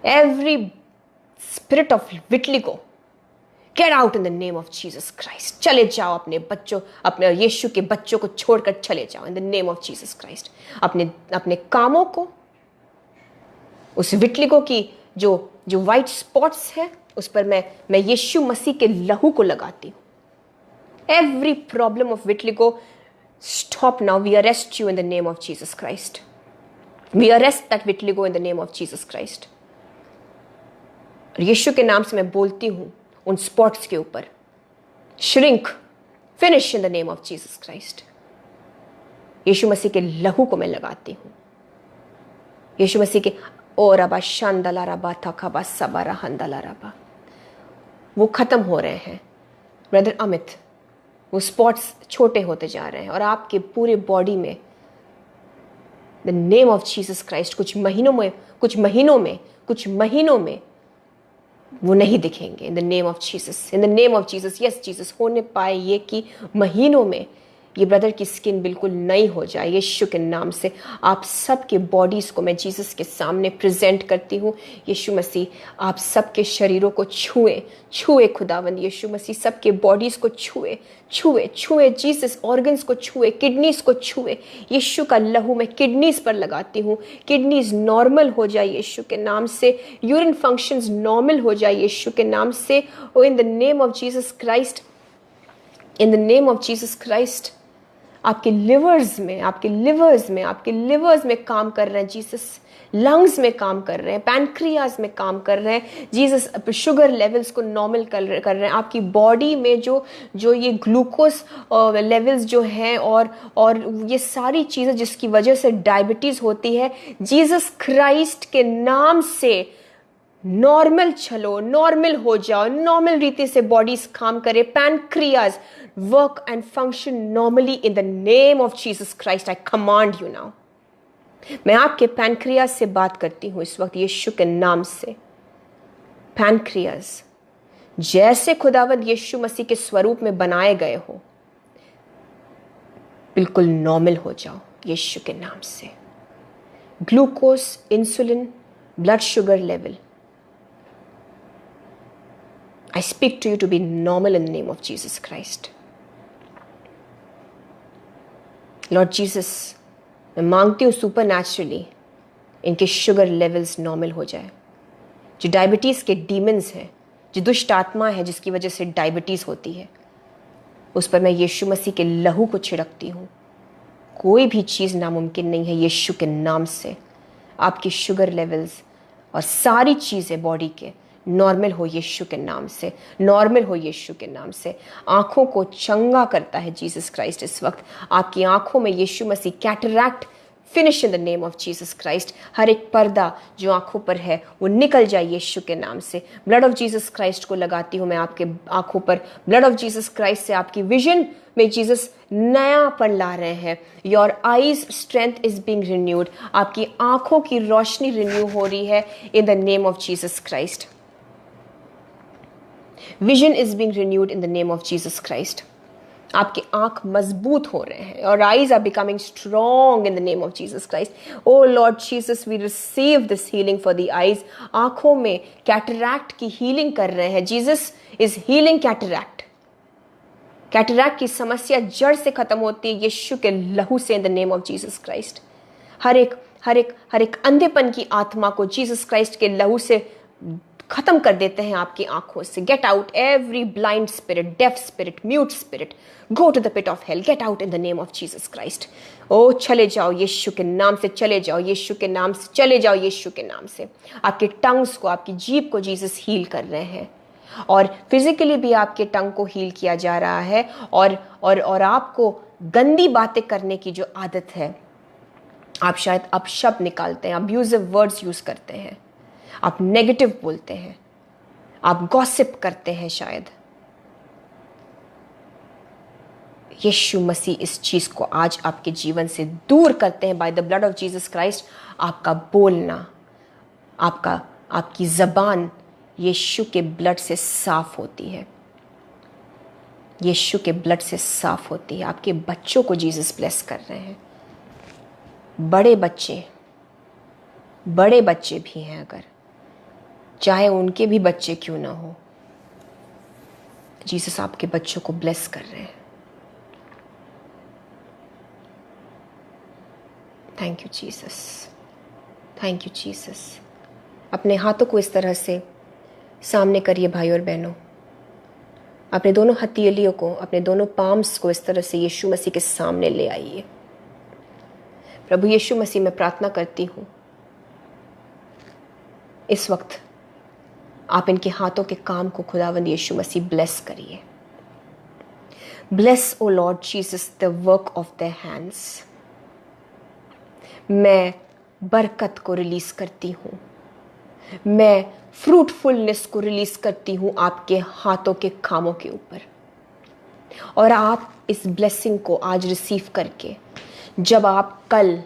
Every spirit of vitiligo, get out in the name of Jesus Christ. चले जाओ अपने यीशु के बच्चों को छोड़कर चले जाओ इन the name of Jesus Christ. अपने कामों को, उस विटलिगो की जो वाइट स्पॉट्स है उस पर मैं यीशु मसीह के लहू को लगाती हूँ। Every problem of vitiligo, stop now. We arrest you in the name of Jesus Christ. We arrest that vitiligo in the name of Jesus Christ. और यीशु के नाम से मैं बोलती हूँ उन स्पॉट्स के ऊपर, shrink, finish in the name of Jesus Christ. यीशु मसीह के लहू को मैं लगाती हूँ यीशु मसीह के ओ रबा शांदला रबा थकबा सबरा हंदला रबा, वो खत्म हो रहे हैं ब्रदर अमित। वो स्पॉट्स छोटे होते जा रहे हैं और आपके पूरे बॉडी में the name of Jesus Christ कुछ महीनों में वो नहीं दिखेंगे। इन the name of Jesus, in the name of Jesus, yes Jesus, होने पाए ये कि महीनों में ये ब्रदर की स्किन बिल्कुल नई हो जाए यीशु के नाम से। आप सबके बॉडीज़ को मैं जीसस के सामने प्रेजेंट करती हूँ। यीशु मसीह आप सबके शरीरों को छुए खुदावंद यीशु मसीह, सबके बॉडीज़ को छुए जीसस, ऑर्गन्स को छुए, किडनीज़ को छुए। यीशु का लहू मैं किडनीज़ पर लगाती हूँ। किडनीज़ नॉर्मल हो जाए यीशु के नाम से, यूरिन फंक्शंस नॉर्मल हो जाए यीशु के नाम से। ओ in the name of Jesus Christ, in the name of Jesus Christ, आपके लिवर्स में काम कर रहे हैं जीसस, लंग्स में काम कर रहे हैं, पैनक्रियाज में काम कर रहे हैं जीसस, शुगर लेवल्स को नॉर्मल कर रहे हैं। आपकी बॉडी में जो ये ग्लूकोज लेवल्स जो हैं और ये सारी चीज़ें जिसकी वजह से डायबिटीज़ होती है, जीसस क्राइस्ट के नाम से नॉर्मल चलो, नॉर्मल हो जाओ, नॉर्मल रीति से बॉडीज काम करे, pancreas work and function normally in the name of Jesus Christ. I command you now, मैं आपके पैनक्रियाज से बात करती हूँ इस वक्त यीशु के नाम से। पैनक्रियाज जैसे खुदावंद यीशु मसीह के स्वरूप में बनाए गए हो, बिल्कुल नॉर्मल हो जाओ यीशु के नाम से। Glucose, insulin, blood sugar level, I speak to you to be normal in the name of Jesus Christ. Lord Jesus, मैं मांगती हूँ सुपरनैचुरली इनके शुगर लेवल्स नॉर्मल हो जाए। जो डायबिटीज़ के डीमंस हैं, जो दुष्ट आत्मा है जिसकी वजह से डायबिटीज़ होती है, उस पर मैं यीशु मसीह के लहू को छिड़कती हूँ। कोई भी चीज़ नामुमकिन नहीं है यीशु के नाम से। आपकी शुगर लेवल्स और सारी चीज़ें बॉडी के नॉर्मल हो यीशु के नाम से, नॉर्मल हो यीशु के नाम से। आंखों को चंगा करता है जीसस क्राइस्ट इस वक्त। आपकी आंखों में Yeshu Masih, cataract finish in the name of Jesus Christ. हर एक पर्दा जो आंखों पर है वो निकल जाए यीशु के नाम से। ब्लड ऑफ जीसस क्राइस्ट को लगाती हूँ मैं आपके आंखों पर। ब्लड ऑफ जीसस क्राइस्ट से आपकी विजन में जीसस नयापन ला रहे हैं। Your eyes strength is being renewed. आपकी आंखों की रोशनी रिन्यू हो रही है in the name of Jesus Christ. Vision is being renewed in the name of Jesus Christ. आपके आंख मजबूत हो रहे हैं और eyes are becoming strong in the name of Jesus Christ. Oh lord Jesus, we receive this healing for the eyes. आंखों में cataract की हीलिंग कर रहे हैं। Jesus is healing cataract. Cataract की समस्या जड़ से खत्म होती है यीशु के लहू से in the name of Jesus Christ. हर एक अंधेपन की आत्मा को जीसस क्राइस्ट के लहू से खत्म कर देते हैं आपकी आंखों से। Get out every blind spirit, deaf spirit, mute spirit, go to the pit of hell, get out in the name of Jesus Christ. ओ चले जाओ यीशु के नाम से, चले जाओ यीशु के नाम से, चले जाओ यीशु के नाम से। आपके टंग्स को, आपकी जीभ को जीसस हील कर रहे हैं और फिजिकली भी आपके टंग को हील किया जा रहा है। और आपको गंदी बातें करने की जो आदत है, आप शायद अपशब्द निकालते हैं, अब्यूजिव वर्ड्स यूज करते हैं, आप नेगेटिव बोलते हैं, आप गॉसिप करते हैं शायद। यीशु मसीह इस चीज को आज आपके जीवन से दूर करते हैं bye the blood of Jesus Christ. आपका बोलना, आपकी जबान यीशु के ब्लड से साफ होती है, यीशु के ब्लड से साफ होती है। आपके बच्चों को जीसस ब्लेस कर रहे हैं। बड़े बच्चे भी हैं, अगर चाहे उनके भी बच्चे क्यों ना हो, जीसस आपके बच्चों को ब्लेस कर रहे हैं। Thank you Jesus, thank you Jesus. अपने हाथों को इस तरह से सामने करिए भाई और बहनों। अपने दोनों हथेलियों को, अपने दोनों पाम्स को इस तरह से यीशु मसीह के सामने ले आइए। प्रभु यीशु मसीह, मैं प्रार्थना करती हूँ इस वक्त आप इनके हाथों के काम को खुदावंद यीशु मसीह ब्लेस करिए। Bless oh lord Jesus the work of their hands. मैं बरकत को रिलीज करती हूँ, मैं फ्रूटफुलनेस को रिलीज करती हूँ आपके हाथों के कामों के ऊपर। और आप इस ब्लेसिंग को आज रिसीव करके जब आप कल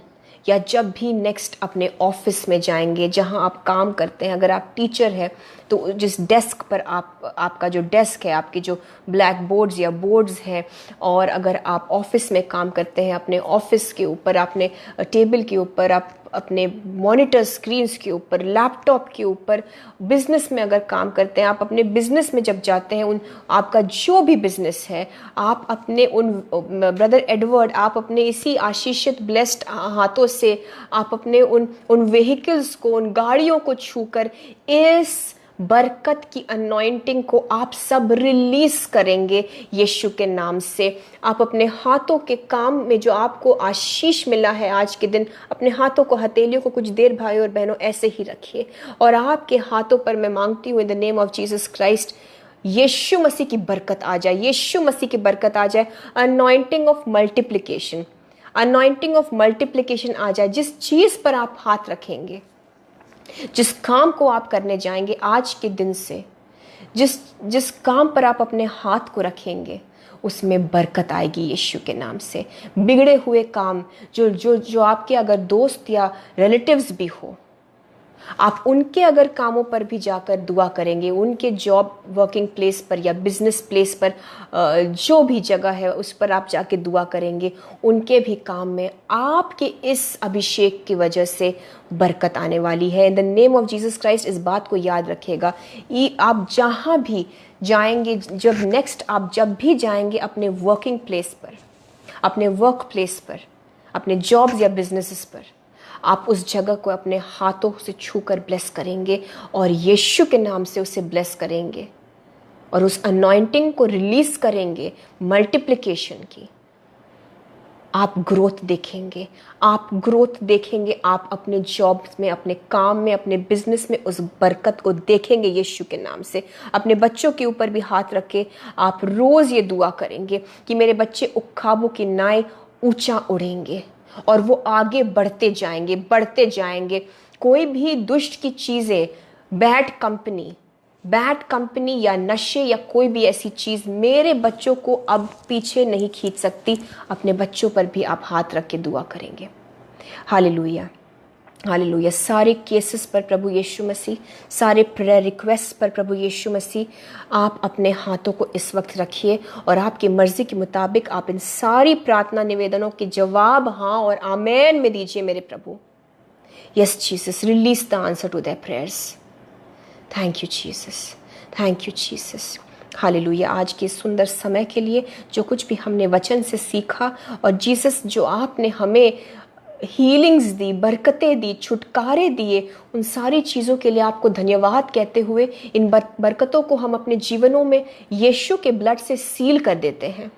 या जब भी नेक्स्ट अपने ऑफिस में जाएंगे, जहां आप काम करते हैं, अगर आप टीचर हैं तो जिस डेस्क पर आपका जो डेस्क है, आपके जो ब्लैक बोर्ड्स या बोर्ड्स हैं, और अगर आप ऑफिस में काम करते हैं, अपने ऑफिस के ऊपर, अपने टेबल के ऊपर, आप अपने मॉनिटर स्क्रीन्स के ऊपर, लैपटॉप के ऊपर, बिजनेस में अगर काम करते हैं, आप अपने बिजनेस में जब जाते हैं, उन आपका जो भी बिजनेस है, आप अपने उन ब्रदर एडवर्ड, आप अपने इसी आशीषित ब्लेस्ड हाथों से आप अपने उन व्हीकल्स को, उन गाड़ियों को छूकर इस बरकत की अनॉइंटिंग को आप सब रिलीज करेंगे यीशु के नाम से। आप अपने हाथों के काम में जो आपको आशीष मिला है आज के दिन, अपने हाथों को, हथेलियों को कुछ देर भाई और बहनों ऐसे ही रखिए, और आपके हाथों पर मैं मांगती हूँ in the name of Jesus Christ, Yeshu Masih की बरकत आ जाए, यीशु मसीह की बरकत आ जाए। Anointing of multiplication, anointing of multiplication आ जाए। जिस चीज पर आप हाथ रखेंगे, जिस काम को आप करने जाएंगे आज के दिन से, जिस काम पर आप अपने हाथ को रखेंगे, उसमें बरकत आएगी यीशु के नाम से। बिगड़े हुए काम जो जो जो आपके अगर दोस्त या रिलेटिव्स भी हो, आप उनके अगर कामों पर भी जाकर दुआ करेंगे, उनके जॉब वर्किंग प्लेस पर या बिजनेस प्लेस पर, जो भी जगह है उस पर आप जाके दुआ करेंगे, उनके भी काम में आपके इस अभिषेक की वजह से बरकत आने वाली है। In the name of Jesus Christ इस बात को याद रखिएगा। आप जहाँ भी जाएंगे, जब भी जाएंगे अपने वर्किंग प्लेस पर, अपने वर्क प्लेस पर, अपने जॉब्स या बिजनेसेस पर, आप उस जगह को अपने हाथों से छूकर ब्लेस करेंगे और यीशु के नाम से उसे ब्लेस करेंगे और उस अनॉइंटिंग को रिलीज करेंगे मल्टीप्लिकेशन की। आप ग्रोथ देखेंगे, आप ग्रोथ देखेंगे, आप अपने जॉब में, अपने काम में, अपने बिजनेस में उस बरकत को देखेंगे यीशु के नाम से। अपने बच्चों के ऊपर भी हाथ रख के आप रोज ये दुआ करेंगे कि मेरे बच्चे उखाबों की नाई ऊंचा उड़ेंगे और वो आगे बढ़ते जाएंगे, बढ़ते जाएंगे। कोई भी दुष्ट की चीजें, बैड कंपनी या नशे या कोई भी ऐसी चीज मेरे बच्चों को अब पीछे नहीं खींच सकती। अपने बच्चों पर भी आप हाथ रख के दुआ करेंगे। Hallelujah, hallelujah. सारे केसेस पर प्रभु यीशु मसीह, सारे प्रेयर रिक्वेस्ट पर प्रभु यीशु मसीह, आप अपने हाथों को इस वक्त रखिए और आपकी मर्जी के मुताबिक आप इन सारी प्रार्थना निवेदनों के जवाब हाँ और आमेन में दीजिए मेरे प्रभु। Yes Jesus, release the answer to their prayers. Thank you Jesus, thank you Jesus. Hallelujah. आज के सुंदर समय के लिए जो कुछ भी हमने वचन से सीखा, और जीसस जो आपने हमें हीलिंग्स दी, बरकतें दी, छुटकारे दिए, उन सारी चीज़ों के लिए आपको धन्यवाद कहते हुए इन बरकतों को हम अपने जीवनों में यीशु के ब्लड से सील कर देते हैं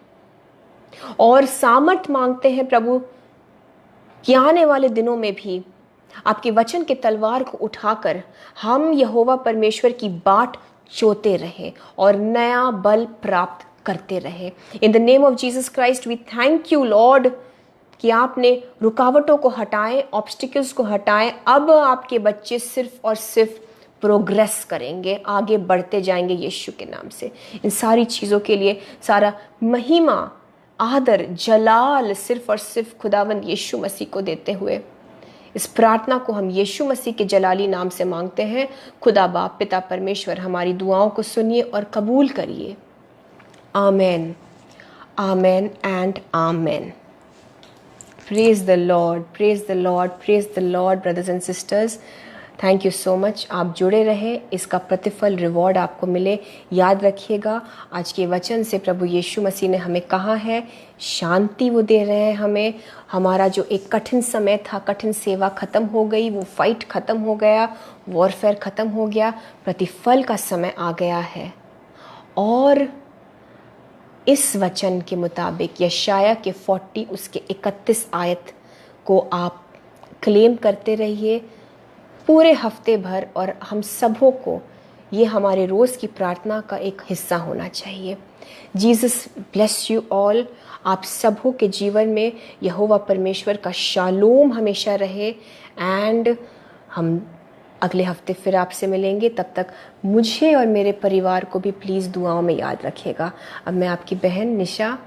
और सामर्थ मांगते हैं प्रभु कि आने वाले दिनों में भी आपके वचन के तलवार को उठाकर हम यहोवा परमेश्वर की बाट चोते रहे और नया बल प्राप्त करते रहे। In the name of Jesus Christ we thank you lord कि आपने रुकावटों को हटाएं, ऑब्स्टिकल्स को हटाएं। अब आपके बच्चे सिर्फ और सिर्फ प्रोग्रेस करेंगे, आगे बढ़ते जाएंगे यीशु के नाम से। इन सारी चीज़ों के लिए सारा महिमा, आदर, जलाल सिर्फ और सिर्फ खुदावंद यीशु मसीह को देते हुए इस प्रार्थना को हम यीशु मसीह के जलाली नाम से मांगते हैं। खुदा बाप पिता परमेश्वर हमारी दुआओं को सुनिए और कबूल करिए। Amen, amen and amen. Praise the Lord, praise the Lord, praise the Lord brothers and sisters. Thank you so much. आप जुड़े रहे, इसका प्रतिफल, रिवॉर्ड आपको मिले। याद रखिएगा, आज के वचन से प्रभु यीशु मसीह ने हमें कहा है शांति वो दे रहे हैं हमें। हमारा जो एक कठिन समय था, कठिन सेवा खत्म हो गई, वो फाइट खत्म हो गया, वॉरफेयर खत्म हो गया, प्रतिफल का समय आ गया है। और इस वचन के मुताबिक यशाया के 40 उसके 31 आयत को आप क्लेम करते रहिए पूरे हफ्ते भर, और हम सबों को ये हमारे रोज़ की प्रार्थना का एक हिस्सा होना चाहिए। Jesus bless you all. आप सबों के जीवन में यहोवा परमेश्वर का शालोम हमेशा रहे। एंड हम अगले हफ्ते फिर आपसे मिलेंगे। तब तक मुझे और मेरे परिवार को भी प्लीज़ दुआओं में याद रखिएगा। अब मैं आपकी बहन निशा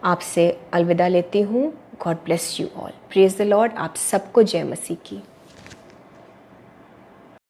आपसे अलविदा लेती हूँ। God bless you all. Praise the Lord. आप सबको जय मसीह की।